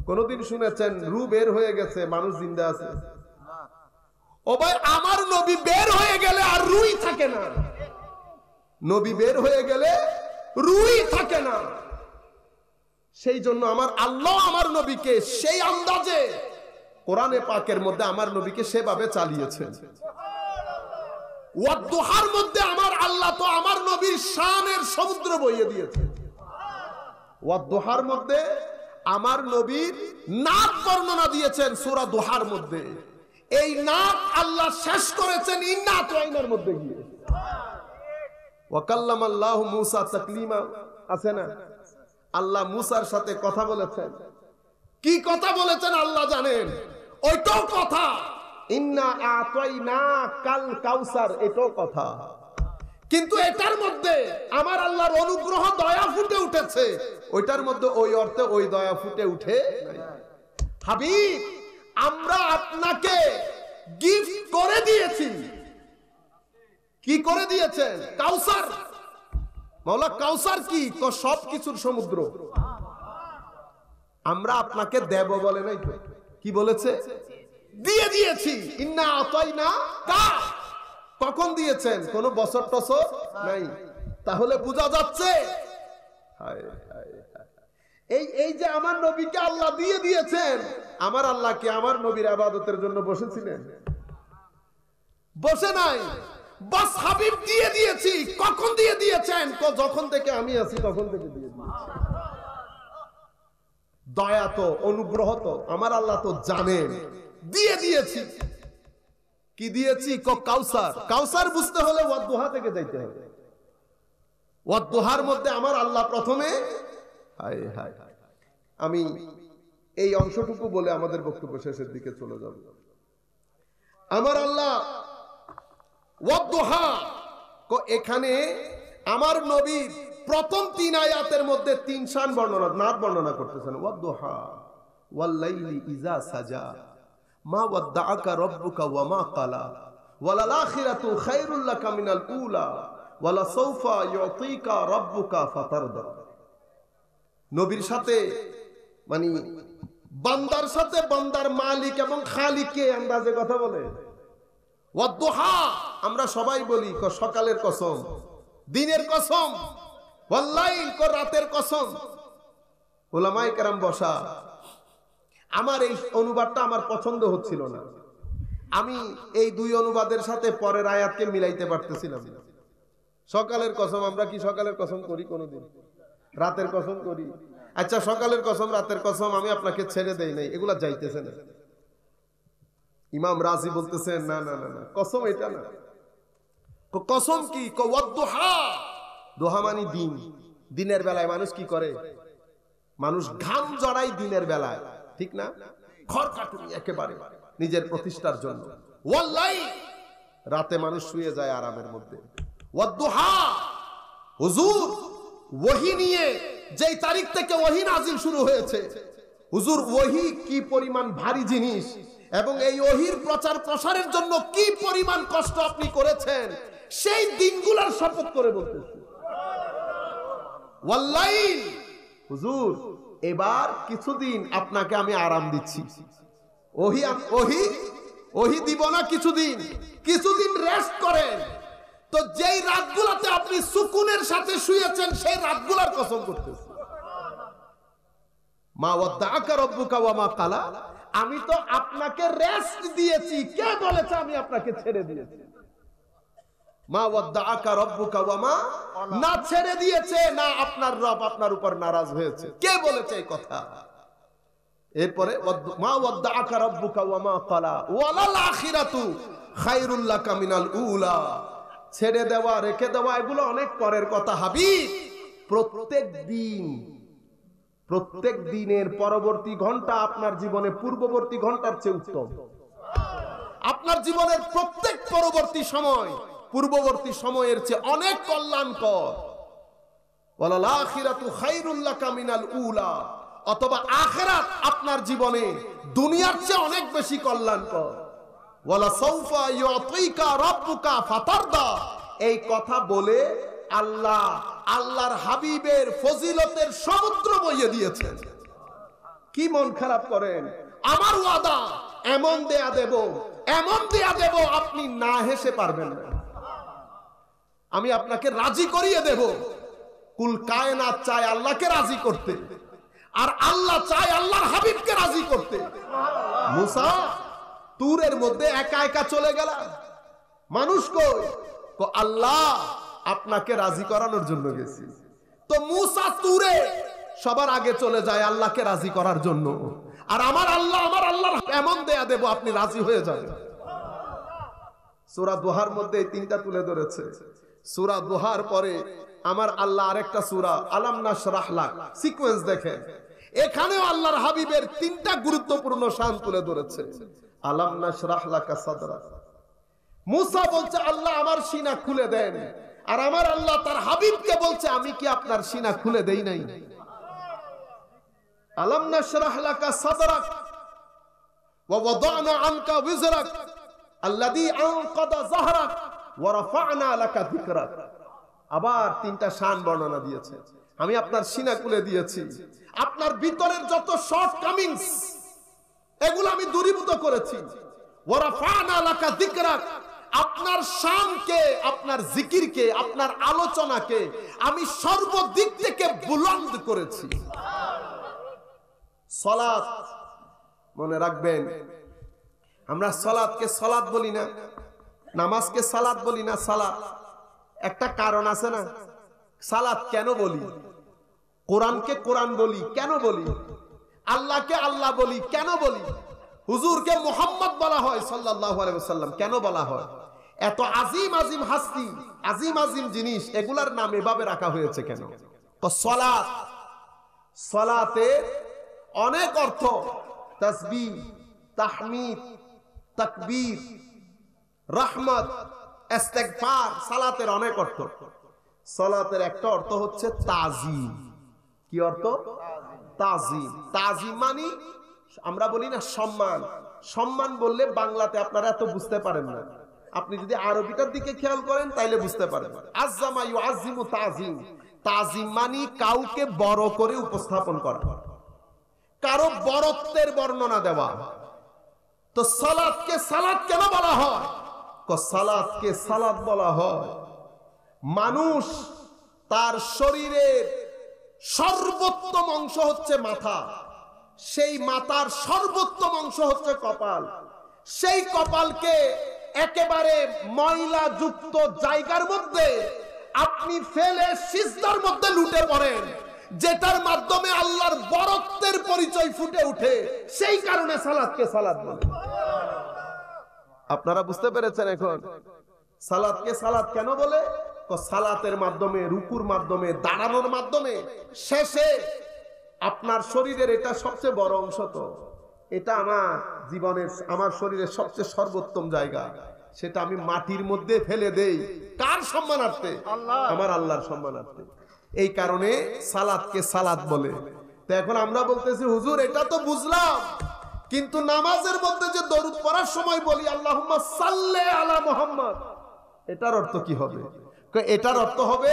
কোনদিন শুনেছেন রু বের হয়ে গেছে, মানুষ জিন্দা আছে? ও ভাই, আমার নবী বের হয়ে গেলে আর রুই থাকে না, নবী বের হয়ে গেলে রুই থাকে না। সেই জন্য আমার আল্লাহ আমার নবীকে সেই আন্দাজে কোরআনে পাকের মধ্যে আমার নবীকে সেভাবে চালিয়েছেন। ওয়াদ্দুহার মধ্যে আমার আল্লাহ তো আমার নবীর শানের সমুদ্র বইয়ে দিয়েছে। ওয়াদ্দুহার মধ্যে আমার নবীর নাত বর্ণনা দিয়েছেন সূরা দুহার মধ্যে। এই নাত আল্লাহ শেষ করেছেন ইন্না আতাইনার মধ্যে গিয়ে। ওয়া কাল্লামাল্লাহু মূসা তাকলিমা, আছে না? আল্লাহ মূসার সাথে কথা বলেছেন। কি কথা বলেছেন আল্লাহ জানেন, ওইটাও কথা। ইন্না আতাইনা কাল কাউসার, এটাও কথা। কিন্তু এটার মধ্যে আমার আল্লাহর অনুগ্রহ দয়া ফুটে উঠেছে, ওইটার মধ্যে ওই অর্থে ওই দয়া ফুটে উঠে নাই। হাবিব, আমরা আপনাকে গিফট করে দিয়েছি। কি করে দিয়েছেন? কাউসার। মাওলা কাউসার কি? সব কিছুর সমুদ্র। আমরা আপনাকে দেব বলে নাই তো, কি বলেছে? দিয়ে দিয়েছি। ইন্না আতাইনা কা, কখন দিয়েছেন? কোন বছর টসর নাই। তাহলে বোঝা যাচ্ছে এই যে আমার নবীকে আল্লাহ দিয়ে দিয়েছেন, আমার আল্লাহ কি আমার নবীর ইবাদতের জন্য বসেছিলেন? বসে নাই। বাস হাবিব দিয়ে দিয়েছি। কখন দিয়ে দিয়েছেন? যখন থেকে আমি আছি তখন থেকে দিয়ে দিয়েছি। দয়া তো, অনুগ্রহ তো আমার আল্লাহ তো জানেন, দিয়ে দিয়েছি। কি দিয়েছি? কাউসার। কাউসার বুঝতে হলে ওয়াদ্দুহা থেকে যাইতে হবে। ওয়াদ্দুহার মধ্যে আমার আল্লাহ প্রথমে, হায় হায়, আমি এই অংশটুকু বলে আমাদের বক্তব্য শেষের দিকে চলে যাব। আমার আল্লাহ ওয়াদ্দুহা, এখানে আমার নবীর প্রথম 3 আয়াতের মধ্যে 3 শান বর্ণনা, নাত বর্ণনা করতেছেন। ওয়াদ্দুহা ওয়াল লাইলি ইজা সাজা মা ওয়াদ্দাআকা রাব্বুকা ওয়া মা ক্বালা ওয়ালাল আখিরাতু খায়রুল লাকা মিনাল উলা ওয়ালা সাওফা ইউতিকা রাব্বুকা ফাতারদা। নবীর সাথে মানে বান্দার সাথে বান্দার মালিক এবং খালিককে আন্দাজে কথা বলে। ওয়াদ্দুহা আমরা সবাই বলি, সকালের কসম, দিনের কসম, ওয়াল লাইল, রাতের কসম। উলামায়ে কেরাম বসা। আমার এই অনুবাদটা আমার পছন্দ হচ্ছিল না। আমি এই 2 অনুবাদের সাথে পরের আয়াতকে মিলাইতে পারতেছিলাম না। সকালের কসম, আমরা কি সকালের কসম করি কোনোদিন? রাতের কসম করি। আচ্ছা, সকালের কসম রাতের কসম আমি আপনাকে ছেড়ে দেই নাই, এগুলা যাইতেছে না। ইমাম রাজি বলতেছেন না না না না, কসম এটা না। কসম কি? ওয়াদ্দুহা। দোহা মানে দিন। দিনের বেলায় মানুষ কি করে? মানুষ ঘাম জড়াই দিনের বেলায়, ঠিক না? খড়কাটুনি একেবারে নিজের প্রতিষ্ঠার জন্য। ওয়াল্লাহি, রাতে মানুষ শুয়ে যায় আরামের মধ্যে। ওয়াদ্দুহা, হুজুর ওহী নিয়ে যেই তারিখ থেকে ওহী নাজিল শুরু হয়েছে, হুজুর ওহী কি পরিমাণ ভারী জিনিস এবং এই ওহীর প্রচার প্রসারের জন্য কি পরিমাণ কষ্ট আপনি করেছেন, সেই দিনগুলোর শপথ করে বলতেছি। ওয়াল্লাহি, হুজুর এবার কিছুদিন আপনাকে আমি আরাম দিচ্ছি। ওহী দিব না কিছুদিন, কিছুদিন রেস্ট করেন। তো যেই রাতগুলোতে আপনি সুকুনের সাথে শুয়েছেন সেই রাতগুলোর কসম করতেছি। মা ওয়াদ্দাআকা রাব্বুকা ওয়া মা ক্বালা, আমি তো আপনাকে রেস্ট দিয়েছি। কে বলেছে আমি আপনাকে ছেড়ে দিয়েছি? মা ওয়াদ্দাআকা রাব্বুকা ওয়া মা, না ছেড়ে দিয়েছে না আপনার রব আপনার উপর নারাজ হয়েছে। কে বলেছে এই কথা? এরপরে মা ওয়াদ্দাআকা রাব্বুকা ওয়া মা ক্বালা ওয়ালাল আখিরাতু খায়রুল লাকা মিনাল উলা। ছেড়ে দেওয়া, রেখে দেওয়া এগুলো অনেক পরের কথা। হাবিব, প্রত্যেক দিনের পরবর্তী ঘন্টা আপনার জীবনে পূর্ববর্তী ঘন্টার চেয়ে উত্তম। আপনার জীবনের প্রত্যেক পরবর্তী সময় পূর্ববর্তী সময়ের চেয়ে অনেক কল্যাণকর। ওয়ালাল আখিরাতু খায়রুল লাকা মিনাল উলা, অথবা আখিরাত আপনার জীবনে দুনিয়ার চেয়ে অনেক বেশি কল্যাণকর। ওয়ালা সাওফা ইউতিকা রাব্বুকা ফাতারদা, এই কথা বলে আল্লাহ আল্লাহর হাবিবের ফজিলতের সমুদ্র বইয়ে দিয়েছেন। কি মন খারাপ করেন? আমার ওয়াদা এমন দেয়া দেব, এমন দেয়া দেব আপনি না হেসে পারবেন না। আমি আপনাকে রাজি করিয়ে দেব। কুল কায়নাত চায় আল্লাহকে রাজি করতে। আর আল্লাহ চায় আল্লাহর হাবিবকে রাজি করতে। মুসা তুরের মধ্যে একা একা চলে গেল, মানুষ কই? আল্লাহ আপনাকে রাজি করানোর জন্য গেছি। তো মুসা তুরে সবার আগে চলে যায় আল্লাহকে রাজি করার জন্য। আর আমার আল্লাহর এমন দেয়া দেব আপনি রাজি হয়ে যাবেন। সূরা দুহার মধ্যে এই তিনটা তুলে ধরেছে। সূরা দুহার পরে আমার আল্লাহ আরেকটা সূরা আলাম নাশরাহ লাক, সিকোয়েন্স দেখেন, এখানেও আল্লাহর হাবিবের তিনটা গুরুত্বপূর্ণ শান তুলে ধরেছে। আলাম নাশরাহ লাকা সাদরাক, মুসা বলছে আল্লাহ আমার সিনা খুলে দেন, আর আমার আল্লাহ তার হাবিবকে বলছে আমি কি আপনার সিনা খুলে দেই নাই? আলাম নাশরাহ লাকা সাদরাক ওয়া ওয়াদানা আনকা বিজরাক আল্লাযী আনকাদা যাহরাক ওয়া রাফা'না লাকা যিকরাক। আবার তিনটা শান বর্ণনা দিয়েছে। আমি আপনার সিনা খুলে দিয়েছি, আপনার ভিতরের যত শর্ট কামিংস এগুলো আমি দূরীভূত করেছি। ওয়া রাফা'না লাকা যিকরাক, আপনার শানকে, আপনার জিকিরকে, আপনার আলোচনাকে আমি সর্বদিক থেকে বুলন্দ করেছি। সালাত মনে রাখবেন, আমরা সালাতকে সালাত বলি না, নামাজকে সালাত বলি না। সালাত একটা কারণ আছে না, সালাত কেন বলি? কোরআনকে কোরআন বলি কেন বলি? আল্লাহকে আল্লাহ বলি কেন বলি? হুজুরকে মুহাম্মদ বলা হয় সাল্লাল্লাহু আলাইহি ওয়াসাল্লাম কেন বলা হয়? এত আজিম আজিম হাস্তি, আজিম আজিম জিনিস, এগুলার নাম এভাবে রাখা হয়েছে কেন? তো সালাত, সালাতে অনেক অর্থ, তাসবিহ, তাহমিদ, তাকবীর, রহমত, ইস্তেগফার, সালাতের অনেক অর্থ। সালাতের একটা অর্থ হচ্ছে তাজিম। কি অর্থ? তাজিম। তাজিম মানে আমরা বলি না সম্মান। সম্মান বললে বাংলাতে আপনারা এত বুঝতে পারেন না, আপনি যদি আরবিটার দিকে খেয়াল করেন তাইলে বুঝতে পারবেন। আযযামা ইউআযযিমু তাজিম, তাজিম মানে কাউকে বড় করে উপস্থাপন করা, কারো বড়ত্বের বর্ণনা দেওয়া। তো সালাতকে সালাত কেন বলা হয়? সালাতকে সালাত বলা হয় মানুষ তার শরীরের সর্বোত্তম অংশ হচ্ছে মাথা, সেই মাথার সর্বোত্তম অংশ হচ্ছে কপাল। সেই কপালকে একেবারে ময়লা যুক্ত জায়গার মধ্যে আপনি ফেলে সিজদার মধ্যে লুটে পড়েন, যেটার মাধ্যমে আল্লাহর বরত্বের পরিচয় ফুটে ওঠে। সেই কারণে সালাতকে সালাত বলে। আপনারা বুঝতে পেরেছেন এখন সালাতকে সালাত কেন বলে? সালাতের মাধ্যমে, রুকুর মাধ্যমে, দাঁড়ানোর মাধ্যমে শেষে আপনার শরীরের এটা সবচেয়ে বড় অংশ, তো এটা আমার জীবনের, আমার শরীরের সবচেয়ে সর্বোত্তম জায়গা, সেটা আমি মাটির মধ্যে ফেলে দেই। কার সম্মানার্থে? আমার আল্লাহর সম্মানার্থে। এই কারণে সালাতকে সালাত বলে। তো এখন আমরা বলতেছি হুজুর এটা তো বুঝলাম, কিন্তু নামাজের মধ্যে যে দরুদ পড়ার সময় বলি আল্লাহুম্মা সাল্লি আলা মুহাম্মদ, এটার অর্থ কি হবে? এটার অর্থ হবে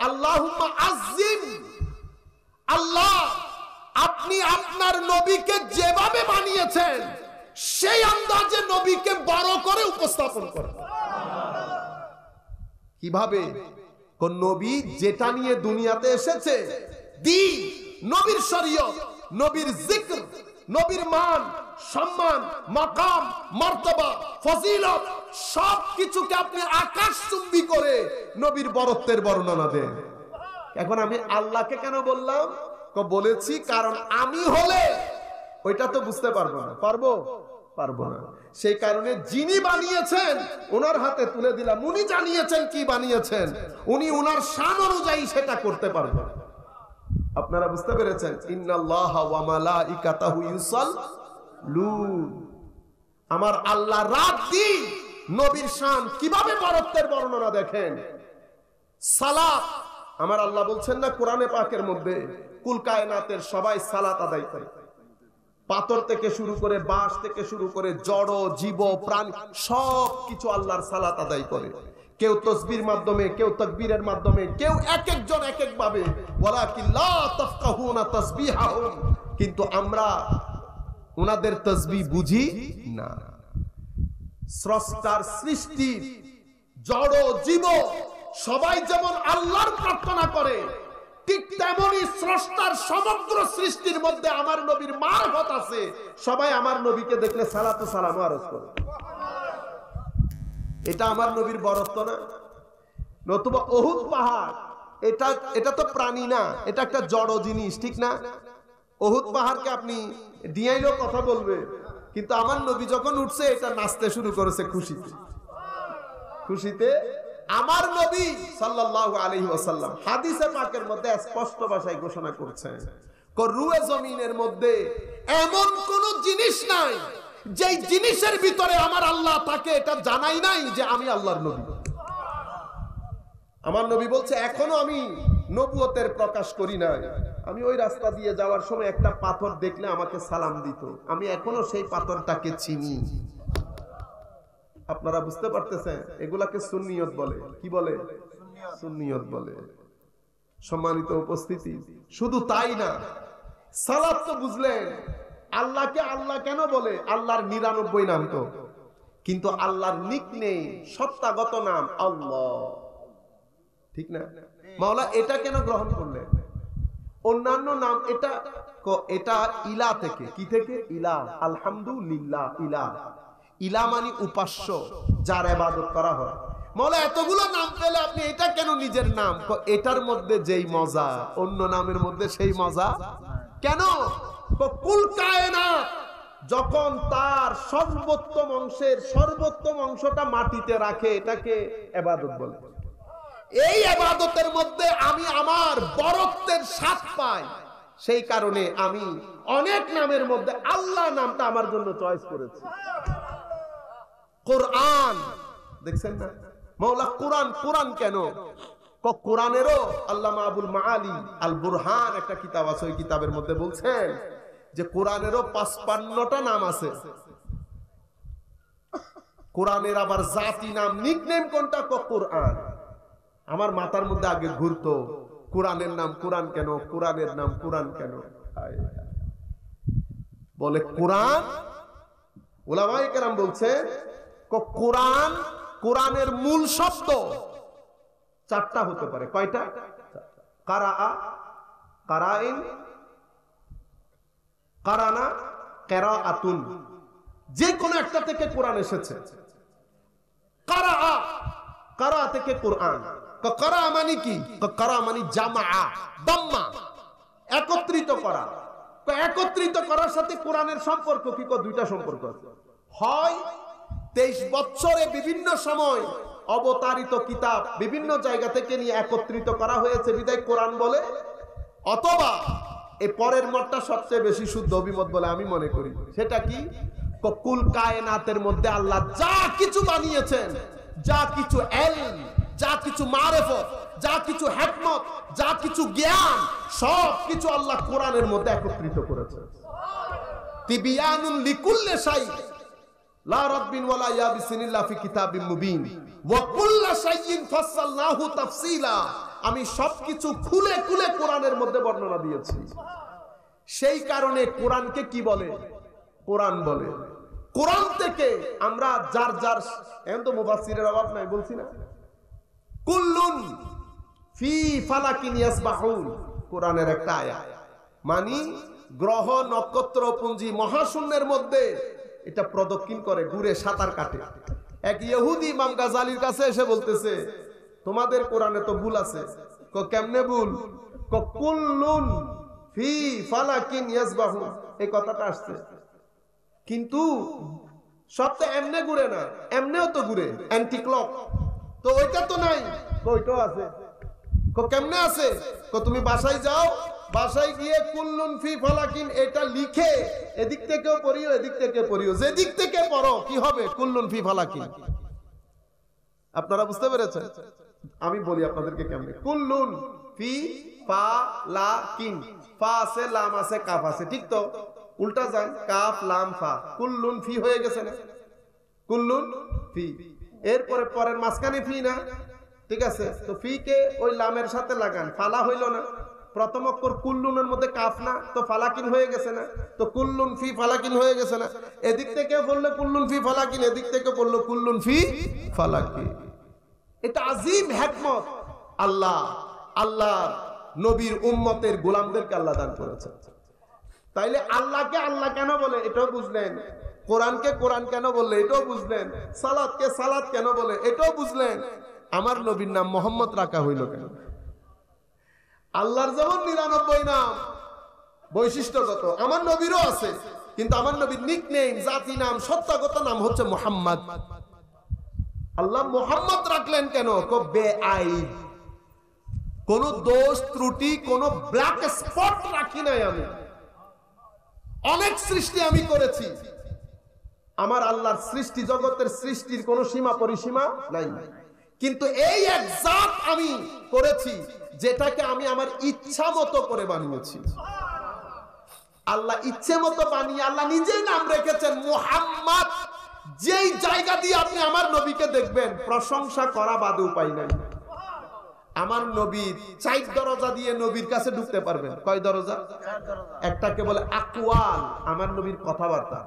আল্লাহুম্মা আযিম, আল্লাহ আপনি আপনার নবীকে যেভাবে বানিয়েছেন সেই আন্দাজে নবীকে বড় করে উপস্থাপন করেন। কিভাবে? কোন নবী যেটা নিয়ে দুনিয়াতে এসেছে, দ্বীন, নবীর শরীয়ত, নবীর জিকির, নবীর মান, সম্মান, মাকাম, মর্তবা, ফজিলত, সব কিছুকে আপনি আকাশচুম্বী করে নবীর বরত্বের বর্ণনা দেন। এখন আমি আল্লাহকে কেন বললাম? বলেছি কারণ আমি হলে ওইটা তো বুঝতে পারবো না। পারবো না। সেই কারণে যিনি বানিয়েছেন ওনার হাতে তুলে দিলাম, উনি জানিয়েছেন কি বানিয়েছেন, উনি ওনার শান অনুযায়ী সেটা করতে পারবেন। আপনারা বুঝতে পেরেছেন? ইন্নাল্লাহা ওয়া মালাইকাতাহু ইউসাল্লুন, আমার আল্লাহ রাত দিন নবীর শান কিভাবে বরত্বের বর্ণনা দেখেন। সালাত, আমার আল্লাহ বলছেন না কোরআনে পাকের মধ্যে, কুল কায়নাতের সবাই সালাত আদায় করে, পাথর থেকে শুরু করে, বাঁশ থেকে শুরু করে, জড় জীব প্রাণী সব কিছু আল্লাহর সালাত আদায় করে। কেউ তসবির মাধ্যমে, কেউ তাকবীরের মাধ্যমে, কেউ এক একজন এক এক ভাবে। ওয়ালাকিন লা তাফকাহুনা তাসবিহাহুম, কিন্তু আমরা ওনাদের তাসবিহ বুঝি না। স্রষ্টার সৃষ্টি জড় জীব সবাই যেমন আল্লাহর প্রার্থনা করে, ঠিক তেমনি স্রষ্টার সমগ্র সৃষ্টির মধ্যে আমার নবীর মারফত আছে। সবাই আমার নবীকে দেখলে সালাতু সালাম আরজ করে। এটা আমার নবীর বরত্ব না? নতুবা উহুদ পাহাড়, এটা তো প্রাণী না, এটা একটা জড় জিনিস, ঠিক না? উহুদ পাহাড়কে আপনি ডিয়াইলেও কথা বলবে, কিন্তু আমার নবী যখন উঠছে এটা নাচতে শুরু করেছে খুশিতে। খুশিতে আমার নবী সাল্লাল্লাহু আলাইহি ওয়াসাল্লাম হাদিসে পাকের মধ্যে স্পষ্ট ভাষায় ঘোষণা করছেন, রুয়ে জমিনের মধ্যে এমন কোন জিনিস নাই যেই জিনিসের ভিতরে আমার আল্লাহ তাকে এটা জানাই নাই যে আমি আল্লাহর নবী। আমার নবী বলছে এখনো আমি নবুয়তের প্রকাশ করি নাই। আমি ওই রাস্তা দিয়ে যাওয়ার সময় একটা পাথর দেখলে আমাকে সালাম দিত, আমি এখনো সেই পাথরটাকে চিনি। আপনারা বুঝতে পারতেছেন? এগুলাকে সুন্নিয়ত বলে। কি বলে? সুন্নিয়ত বলে। সম্মানিত উপস্থিতি, শুধু তাই না, সালাত তো বুঝলেন, আল্লাহকে আল্লাহ কেন বলে? আল্লাহর 99 নাম তো, কিন্তু আল্লাহর নিকনেম, সত্তাগত নাম আল্লাহ, ঠিক না? মাওলা এটা কেন গ্রহণ করলেন? অন্যান্য নাম এটা ইলা থেকে, কি থেকে? ইলা। আলহামদুলিল্লাহ, ইলা। ইলা মানে উপাস্য, যার ইবাদত করা হয়। মাওলা এতগুলো নাম পেলে আপনি এটা কেন নিজের নাম? এটার মধ্যে যেই মজা অন্য নামের মধ্যে সেই মজা কেন? কুল কায়নাত যখন তার সর্বোত্তম অংশটা মাটিতে রাখে, এটাকে ইবাদত বলে। এই ইবাদতের মধ্যে আমি আমার বরত্বের স্বাদ পাই, সেই কারণে আমি অনেক নামের মধ্যে আল্লাহ নামটা আমার জন্য চয়েস করেছি। কোরআন দেখছেন না? মাওলা কোরআন কেন? কোরআনেরও আল্লামা আবুল মাআলি আল বুরহান একটা কিতাব আছে, ওই কিতাবের মধ্যে বলছেন যে কোরআনেরও 55টা নাম আছে। কোরআনের আবার জাতি নাম, নিকনেম কোনটা? কোরআন। আমার মাথার মধ্যে আগে ঘুরতো কোরআনের নাম কোরআন কেন, কোরআনের নাম কোরআন কেন। বলে কোরআন, উলামায়ে কেরাম বলছে কোরআনের মূল শব্দ 4টা হতে পারে। কয়টা? কারাআ, কারাইন, কারানা, কিরাআতুন, যে কোনো একটা থেকে কোরআন এসেছে। কারা থেকে কোরআন। কারা মানে কি? কারা মানে জামা, দাম্মা, একত্রিত করা। একত্রিত করার সাথে কোরআনের সম্পর্ক কি? দুইটা সম্পর্ক আছে। হয় 23 বছরে বিভিন্ন সময় অবতারিত কিতাব বিভিন্ন জায়গা থেকে নিয়ে একত্রিত করা হয়েছে বিধায় কোরআন বলে, অথবা এই পরের মতটা সবচেয়ে বেশি শুদ্ধ অভিমত বলে আমি মনে করি। সেটা কি? কুল কায়নাতের মধ্যে আল্লাহ যা কিছু বানিয়েছেন, যা কিছু ইলম, যা কিছু মারিফত, যা কিছু হিকমত, যা কিছু জ্ঞান, সব কিছু আল্লাহ কোরআনের মধ্যে একত্রিত করেছেন। তিবিয়ানুন লিকুল্লি শাই লা রাব্বিন ওয়ালা ইয়াবিসিন ইল্লা ফি কিতাবিম মুবিন ওয়া কুল্লা শাইইন ফাসসালনাহু তাফসীলা। আমি সবকিছু খুলে খুলে কোরআনের মধ্যে বর্ণনা দিয়েছি। সেই কারণে কোরআনকে কি বলে? কোরআন বলে। কোরআন থেকে আমরা যার এখন তো মুফাসসিরের অভাব নাই, বলছি না? কুল্লুন ফি ফালাকিন ইয়াসবাহুন, কোরআনের একটা আয়াত, মানে গ্রহ নক্ষত্র পুঞ্জি মহাশূন্যের মধ্যে এটা প্রদক্ষিণ করে, ঘুরে, সাঁতার কাটে। এক ইহুদি ইমাম গাজালির কাছে এসে বলতেছে, তোমাদের কোরআনে তো ভুল আছে। কেমনে ভুল? কুল্লুন ফি ফালাকিন ইয়াসবাহুন, এই কথাটা আসছে, কিন্তু সব তো এমনে ঘুরে না, এমনেও তো ঘুরে, অ্যান্টি ক্লক। তো ওইটা তো নাই। ওইটাও আছে। কেমনে আছে? তুমি বাসায় যাও, বাসায় গিয়ে কুল্লুন ফি ফালাকিন এটা লিখে এদিক থেকেও পড়িও, এদিক থেকে পড়িও, যে দিক থেকে পড়ো কি হবে? কুল্লুন ফি ফালাকিন। আপনারা বুঝতে পেরেছেন? আমি বলি আপনাদেরকে কেমনে। কুল্লুন ফি ফালাকিন, ফা আছে, লাম আছে, কাফ আছে, ঠিক তো? উল্টা যান, কাফ লাম ফা, কুল্লুন ফি হয়ে গেছে না? কুল্লুন ফি, এরপরে পরের মাঝখানে ফি না? ঠিক আছে, তো ফি কে ওই লামের সাথে লাগান, ফালা হইল না? প্রথম অক্ষর কুল্লুনের মধ্যে কাফ না, তো ফালাকিন হয়ে গেছে না? তো কুল্লুন ফি ফালাকিন হয়ে গেছে না? এদিক থেকে বললে কুল্লুন ফি ফালাকিন, এদিক থেকে বললো কুল্লুন ফি ফালাকিন। এটা আজিম হিকমত। আল্লাহ নবীর উম্মতের গোলামদেরকে আল্লাহ দান করেছেন। তাইলে আল্লাহকে আল্লাহ কেন বলে এটাও বুঝলেন, কোরআনকে কোরআন কেন বললে এটাও বুঝলেন, সালাতকে সালাত কেন বলে এটাও বুঝলেন। আমার নবীর নাম মোহাম্মদ রাখা হইল কেন? আল্লাহর যেমন 99 নাম বৈশিষ্ট্যগত, আমার নবীরও আছে, কিন্তু আমার নবীর নিকনেম, জাতি নাম, সত্তাগত নাম হচ্ছে মোহাম্মদ। আল্লাহ মোহাম্মদ রাখলেন কেন? বেআইব, কোন দোষ ত্রুটি, কোন ব্ল্যাক স্পট রাখি নাই আমি। অনেক সৃষ্টি আমি করেছি, আমার আল্লাহর সৃষ্টি জগতের সৃষ্টির কোন সীমা পরিসীমা নাই, কিন্তু এই এক জাত আমি করেছি যেটাকে আমি আমার ইচ্ছা মতো করে বানিয়েছি। আল্লাহ ইচ্ছে মতো বানিয়ে আল্লাহ নিজেই নাম রেখেছেন মুহাম্মদ। যেই জায়গা দিয়ে আপনি আমার নবীকে দেখবেন প্রশংসা করা বাদে উপায় নাই। আমার নবীর 4 দরজা দিয়ে নবীর কাছে ঢুকতে পারবেন। কয় দরজা? একটাকে বলে আকওয়াল, আমার নবীর কথাবার্তা।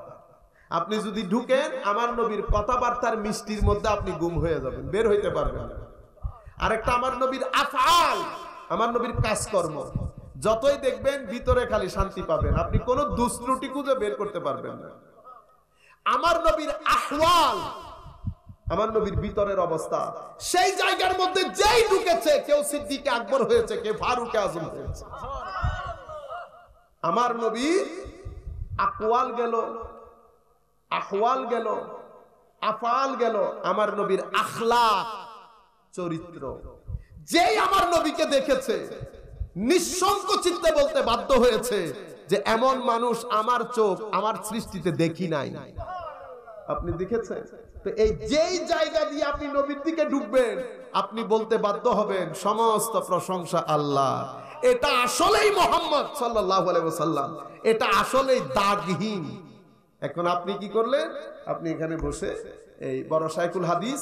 আপনি যদি ঢুকেন আমার নবীর কথাবার্তার মিষ্টির মধ্যে আপনি গুম হয়ে যাবেন, বের হইতে পারবেন না। আরেকটা আমার নবীর আফআল, আমার নবীর কাজকর্ম। যতই দেখবেন ভিতরে খালি শান্তি পাবেন, আপনি কোনো দুষ্ত্রুটি খুঁজে বের করতে পারবেন না। আমার নবীর আহওয়াল, আমার নবীর ভিতরের অবস্থা, সেই জায়গার মধ্যে যেই ঢুকেছে, কেউ সিদ্দিক আকবর হয়েছে, কেউ ফারুক আজম হয়েছে। আমার নবী আকওয়াল গেল, আহওয়াল গেল, আফআল গেল, আমার নবীর আখলাক, চরিত্র। যেই আমার নবীকে দেখেছে নিঃসংকোচিতে বলতে বাধ্য হয়েছে যে এমন মানুষ আমার চোখ আমার সৃষ্টিতে দেখি নাই। আপনি দেখেছেন তো? এই যেই জায়গা দিয়ে আপনি নবীর দিকে ঢুকবেন আপনি বলতে বাধ্য হবেন সমস্ত প্রশংসা আল্লাহ। এটা আসলেই মুহাম্মদ সাল্লাল্লাহু আলাইহি ওয়াসাল্লাম, এটা আসলেই দাগহীন। এখন আপনি কি করলেন? আপনি এখানে বসে এই বড় শাইখুল হাদিস,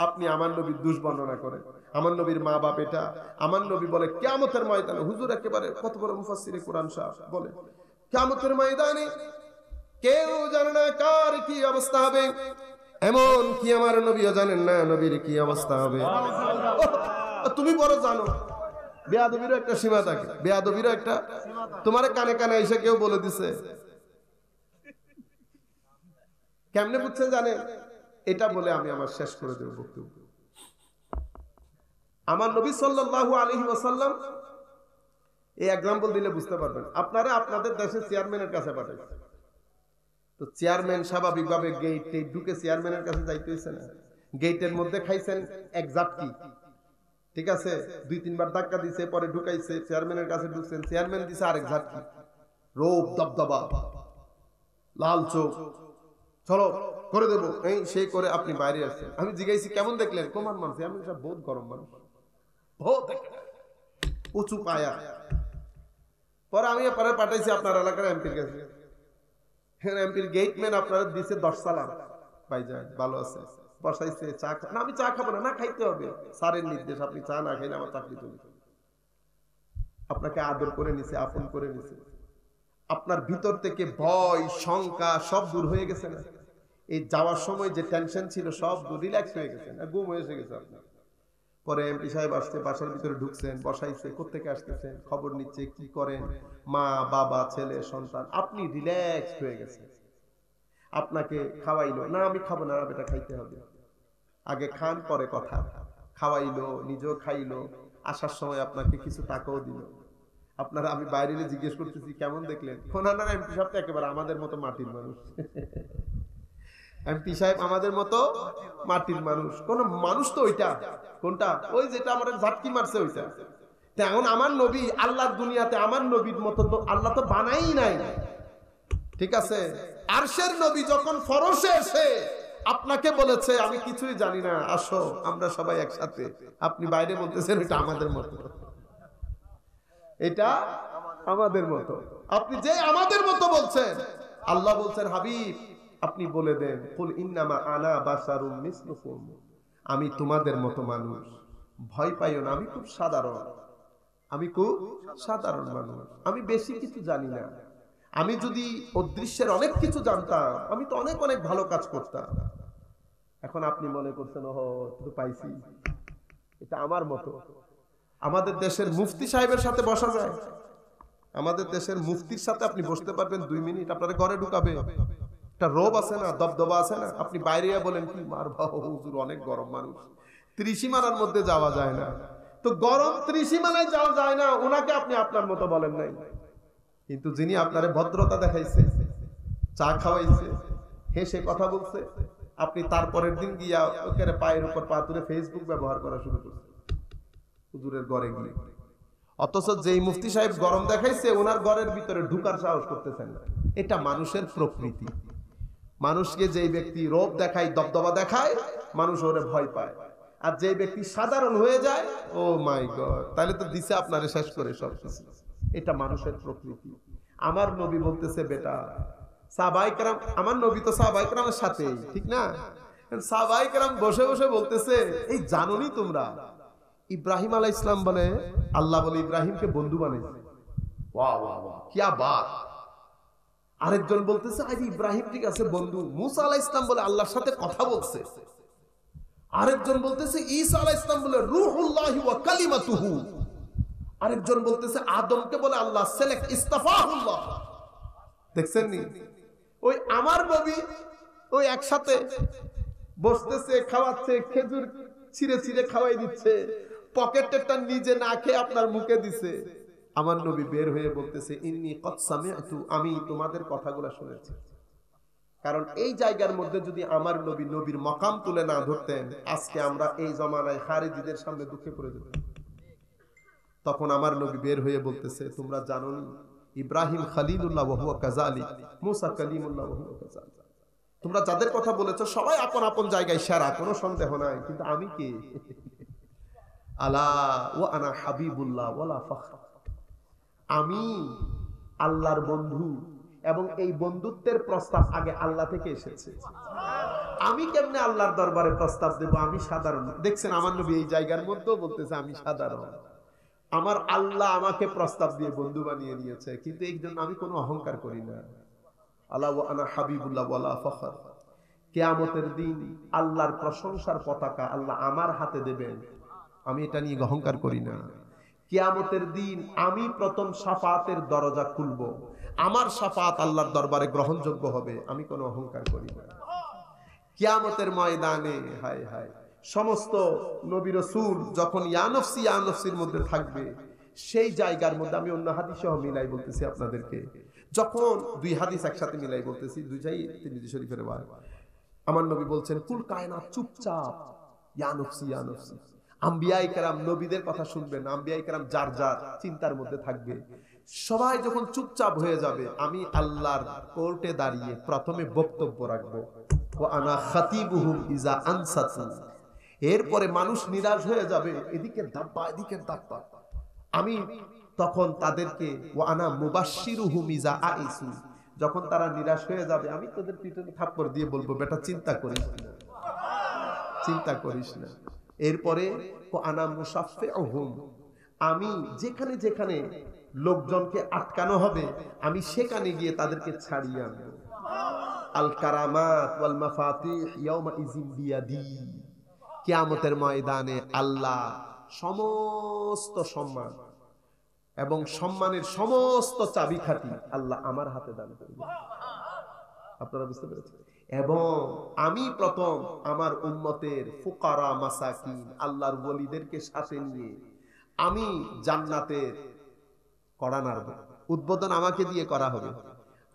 আপনি আমার নবীর দুষ্বর্ণনা করেন, আমার নবীর মা বাপ এটা। আমার নবী বলে কিয়ামতের ময়দানে, হুজুর একেবারে কত বড় মুফাসসিরে কোরআন সাহেব বলে, কিয়ামতের ময়দানে কেউ জানে না কার কি অবস্থা হবে, এমন কি আমার নবীও জানেন না নবীর কি অবস্থা হবে। তুমি বড় জানো, বেয়াদবিরও একটা সীমা থাকে, বেয়াদবিরও একটা। তোমারে কানে কানে এসে কেউ বলে দিছে, কেমনে বুঝছেন জানেন? এটা বলে আমি আমার শেষ করে দেব বক্তব্য। আমার নবী সাল্লাল্লাহু আলাইহি ওয়াসাল্লাম এই এক্সাম্পল দিলে বুঝতে পারবেন। আপনারা আপনাদের দেশের চেয়ারম্যানের কাছে পাঠাইছেন, তো চেয়ারম্যান স্বাভাবিকভাবে গেটে ঢুকে চেয়ারম্যানের কাছে যাইতে হইছে না? গেটের মধ্যে খাইছেন এক জাতকি, ঠিক আছে, 2-3 বার ধাক্কা দিছে, পরে ঢুকাইছে, চেয়ারম্যানের কাছে ঢুকছেন, চেয়ারম্যান দিছে আরেক জাতকি, রূপ দবদবা, লাল চোখ, চলো করে দেবো, এই সেই করে আপনি বাইরে আসছেন। আমি জিজ্ঞাসি কেমন দেখলেন? কোমান মানুষ? আমি বহুত গরম মানুষ, বহুত উঁচু পায়া। পরে আমি পরে পাঠাইছি আপনার এলাকার এমপির কাছে। এমপির গেটম্যান আপনারা দিছে 10 সালাম, ভাইজান ভালো আছে, বসাইছে, চা না, আমি চা খাবো না, না খাইতে হবে, স্যারের নির্দেশ, আপনি চা না খাইলে আমার চাকরি চলে। আপনাকে আদর করে নিছে, আপন করে নিছে, আপনার ভিতর থেকে ভয় শঙ্কা সব দূর হয়ে গেছে না? এই যাওয়ার সময় যে টেনশন ছিল সব দূর, রিল্যাক্স হয়ে গেছে না? ঘুম হয়ে গেছে আপনার। পরে এমপি সাহেব আসছে, বাসার ভিতরে ঢুকছেন, বসাইছে, কোত্থেকে আসতেছেন, খবর নিচ্ছে, কি করেন, মা বাবা ছেলে সন্তান, আপনি রিল্যাক্স হয়ে গেছেন। আপনাকে খাওয়াইলো, না আমি খাবো না, বেটা খাইতে হবে, আগে খান পরে কথা। খাওয়াইলো, নিজেও খাইলো, আসার সময় আপনাকে কিছু টাকাও দিল। আপনারা, আমি বাইরে জিজ্ঞেস করতেছি কেমন দেখলেন, না এমপি সাহেব তো একেবারে আমাদের মতো মাটির মানুষ। এমপি সাহেব আমাদের মতো মাটির মানুষ। কোন মানুষ তো ওইটা, কোনটা? ওই যেটা আমার ঝাটকি মারছে ওইটা। এখন আমার নবী, আল্লাহর দুনিয়াতে আমার নবীর মতো তো আল্লাহ তো বানাই নাই, ঠিক আছে? আরশের নবী যখন ফরশে এসে আপনাকে বলেছে আমি কিছুই জানি না, আসো আমরা সবাই একসাথে, আপনি বাইরে বলতেছেন এটা আমাদের মতো, এটা আমাদের মতো। আপনি যে আমাদের মতো বলছেন, আল্লাহ বলছেন হাবিব আপনি বলে দেন, কুল ইন্নামা আনা বাশারুম মিসলুকুম, আমি তোমাদের মতো মানুষ, ভয় পাইও না, আমি খুব সাধারণ, আমি খুব সাধারণ মানুষ, আমি বেশি কিছু জানি না। আমি যদি অদৃশ্যের অনেক কিছু জানতাম আমি তো অনেক অনেক ভালো কাজ করতাম। এখন আপনি মনে করছেন ও তো পাইছি, এটা আমার মতো। আমাদের দেশের মুফতি সাহেবের সাথে বসা যায়? আমাদের দেশের মুফতির সাথে আপনি বসতে পারবেন 2 মিনিট? আপনার ঘরে ঢুকাবে? একটা রোব আছে না, দবদবা আছে না, আপনি বাইরে বলেন কি মারবা হুজুর অনেক গরম মানুষ, 30 সীমানার মধ্যে যাওয়া যায় না। তো গরম 30 সীমানায় যাওয়া যায় না, ওনাকে আপনি আপনার মতো বলেন নাই। কিন্তু যিনি আপনারে ভদ্রতা দেখাইছে, চা খাওয়াইছে, হেসে কথা বলছে, আপনি তারপরের দিন গিয়া ওখানে পায়ের উপর পা তুলে ফেসবুক ব্যবহার করা শুরু করছেন হুজুরের ঘরে গিয়ে। অথচ যেই মুফতি সাহেব গরম দেখাইছে, ওনার ঘরের ভিতরে ঢুকার সাহস করতেছেন না। এটা মানুষের প্রকৃতি। মানুষকে যেই ব্যক্তি রূপ দেখায়, দবদবা দেখায়, মানুষ ওরে ভয় পায়। আর যে ব্যক্তি সাধারণ হয়ে যায়, ও মাই গড, তাহলে তো দিছে আপনারে শেষ করে সবকিছু। এটা মানুষের প্রকৃতি। আমার নবী বলতেছে, বেটা সাহাবায়ে কেরাম, আমার নবী তো সাহাবায়ে কেরামের সাথে, ঠিক না? সাহাবায়ে কেরাম বসে বসে বলতেছে, এই জানোনি তোমরা ইব্রাহিম আলাইহিস সালাম বলে, আল্লাহ বলে ইব্রাহিমকে বন্ধু বানাইছে। ওয়াও ওয়াও ওয়াও, কি বাত। আরেকজন বলতেছে, আরে ইব্রাহিম ঠিক আছে বন্ধু, মুসা আলাইহিস সালাম বলে আল্লাহর সাথে কথা বলছে। আরেকজন বলতেছে ঈসা আলাইহিস সালাম বলে রূহুল্লাহি ওয়া কালিমাতুহু। আরেকজন বলতেছে আদমকে বলে আল্লাহ সিলেক্ট ইস্তাফাহুল্লাহ। দেখছেন নি? ওই আমার নবী ওই একসাথে বসতেছে, খাওয়াচ্ছে, খেজুর ছিঁড়ে ছিঁড়ে খাওয়াই দিচ্ছে, পকেটেরটা নিজে না খেয়ে আপনার মুখে দিছে। আমার নবী বের হয়ে বলতেছে, ইন্নী কদ সামিআতু, আমি তোমাদের কথাগুলো শুনেছি। কারণ এই জায়গার মধ্যে যদি আমার নবী নবীর মাকাম তুলে না ধরতেন, আজকে আমরা এই জমানায় খারিজিদের সামনে দুঃখে পড়ে যেতাম। তখন আমার নবী বের হয়ে বলতেছে, তোমরা জানো নি ইব্রাহিম খলিলুল্লাহ ওয়া হুয়া কাযালিক, মুসা কালিমুল্লাহ ওয়া হুয়া কাযালিক। তোমরা যাদের কথা বলেছো সবাই আপন আপন জায়গায় সেরা, কোনো সন্দেহ নাই, কিন্তু আমি কে? আলা ওয়া আনা হাবিবুল্লাহ ওয়ালা ফখর, আমি আল্লাহর বন্ধু, এবং এই বন্ধুত্বের প্রস্তাব আগে আল্লাহ থেকে এসেছে। আমি কেমনে আল্লাহর দরবারে প্রস্তাব দেব? আমি সাধারণ। দেখছেন আমার নবী এই জায়গার মধ্যেও বলতেছে আমি সাধারণ, আমার আল্লাহ আমাকে প্রস্তাব দিয়ে বন্ধু বানিয়ে নিয়েছে, কিন্তু এই জন্য আমি কোনো অহংকার করি না। আলা ওয়া আনা হাবিবুল্লাহ ওয়ালা ফখর। কিয়ামতের দিন আল্লাহর প্রশংসার পতাকা আল্লাহ আমার হাতে দেবেন, আমি এটা নিয়ে অহংকার করি না। কিয়ামতের দিন আমি প্রথম শাফাতের দরজা খুলব, আমার শাফাত আল্লাহর দরবারে গ্রহণযোগ্য হবে, আমি কোনো অহংকার করি না। কিয়ামতের ময়দানে হায় হায় সমস্ত নবী রাসূল যখন ইয়া নফসি ইয়া নফসির মধ্যে থাকবে, সেই জায়গার মধ্যে আমি অন্য হাদিস সহ মিলাই বলতেছি আপনাদেরকে, যখন দুই হাদিস একসাথে মিলাই বলতেছি, দুইটাই তিরমিজি শরীফের বার। আমার নবী বলছেন, কুল কায়নাত চুপচাপ, ইয়া নফসি ইয়া নফসি। আম্বিয়ায়ে কেরাম নবীদের কথা শুনবেন, আম্বিয়ায়ে কেরাম যার যার চিন্তার মধ্যে থাকবে। সবাই যখন চুপচাপ হয়ে যাবে, আমি আল্লাহর কোর্টে দাঁড়িয়ে প্রথমে বক্তব্য রাখবো, ওয়া আনা খাতিবুহুম ইজা আনসাতু। এরপরে মানুষ নিরাশ হয়ে যাবে, এদিকে দাব্বা এদিকে দাব্বা, আমি তখন তাদেরকে ওয়া আনা মুবাশশিরুহুম ইজা আইসু, যখন তারা নিরাশ হয়ে যাবে, আমি তাদের পিঠে থাপ্পড় দিয়ে বলবো, বেটা চিন্তা করিস না, চিন্তা করিস না। এরপরে ওয়া আনা মুশাফফিউহুম, আমি যেখানে যেখানে লোকজনকে আটকানো হবে, আমি সেখানে গিয়ে তাদেরকে ছাড়িয়ে আনবো। আল কারামাত ওয়াল মাফাতিহ ইয়াউমা ইযিন বিয়াদি। কিয়ামতের ময়দানে আল্লাহ সমস্ত সম্মান এবং সম্মানের সমস্ত চাবিকাঠি আল্লাহ আমার হাতে দান করবে। আপনারা বুঝতে পেরেছেন? এবং আমি প্রথম আমার উম্মতের ফুকারা মাসাকিন আল্লাহর ওলিদেরকে সাথে নিয়ে আমি জান্নাতের কড়া নাড়ব, উদ্বোধন আমাকে দিয়ে করা হবে।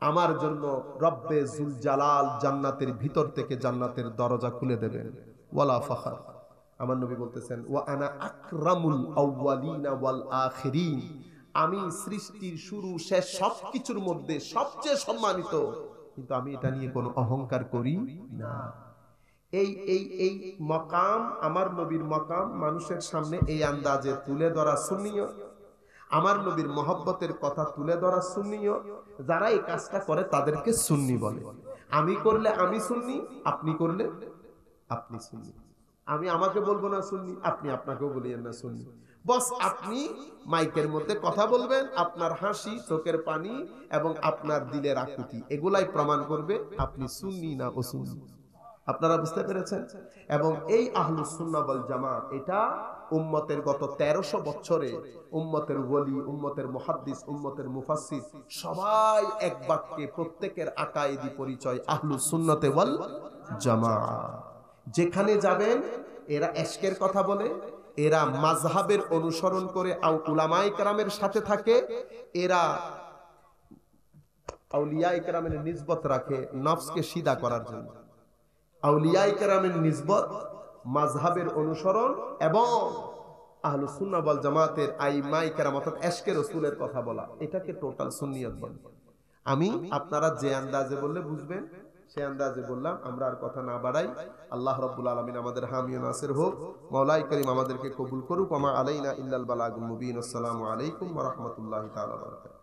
আমার জন্য রব্বে জুল জালাল জান্নাতের ভিতর থেকে জান্নাতের দরজা খুলে দেবেন, ওয়ালা ফখর। আমার নবী বলতেছেন, ওয়া আনা আকরামুল আউয়ালিনা ওয়াল আখিরিন, আমি সৃষ্টির শুরু শেষ সবকিছুর মধ্যে সবচেয়ে সম্মানিত, কিন্তু আমি এটা নিয়ে কোনো অহংকার করি না। এই এই এই মাকাম, আমার নবীর মাকাম মানুষের সামনে এই আন্দাজে তুলে ধরা সুন্নিয়ত, আমার নবীর মহব্বতের কথা তুলে ধরা সুন্নিয়ত। যারা এই কাজটা করে তাদেরকে সুন্নি বলে। আমি করলে আমি সুন্নি, আপনি করলে আপনি সুন্নি। আমি আমাকে বলবো না সুন্নি, আপনি আপনাকেও বলিয়েন না সুন্নি। বস আপনি মাইকের মধ্যে কথা বলবেন, আপনার হাসি, চোখের পানি এবং আপনার দিলের আকুতি এগুলাই প্রমাণ করবে আপনি সুন্নি না অসুন্নি। আপনারা বুঝতে পেরেছেন? এবং এই আহলুস সুন্নাহ ওয়াল জামাত এটা উম্মতের গত 1300 বছরে উম্মতের ওলি, উম্মতের মুহাদ্দিস, উম্মতের মুফাসসির সবাই এক বাক্যে প্রত্যেকের আকায়েদি পরিচয় আহলুস সুন্নাতে ওয়াল জামাআহ। যেখানে যাবেন এরা এশকের কথা বলে, এরা মাযহাবের অনুসরণ করে উলামায়ে কেরামের সাথে থাকে, এরা আউলিয়ায়ে কেরামের নিসবত রাখে নফসকে সিধা করার জন্য। আউলিয়ায়ে কেরামের নিসবত, মাযহাবের অনুসরণ এবং আহলুস সুন্নাহ ওয়াল জামাতের আইম্মায়ে কেরাম অর্থাৎ এশকে রাসূলের কথা বলা, এটাকে টোটাল সুন্নিয়ত বলে। আমি আপনারা যে আন্দাজে বললে বুঝবেন সে আন্দাজে বললাম, আমরা আর কথা না বাড়াই। আল্লাহ রাব্বুল আলামিন আমাদের হামি ও নাসির হোক। মাওলাই করিম আমাদেরকে কবুল করুক। ওয়া মা আলাইনা ইল্লাল বালাগুল মুবিন। আসসালামু আলাইকুম ওয়া রাহমাতুল্লাহি তাআলা ওয়া বারাকাতুহু।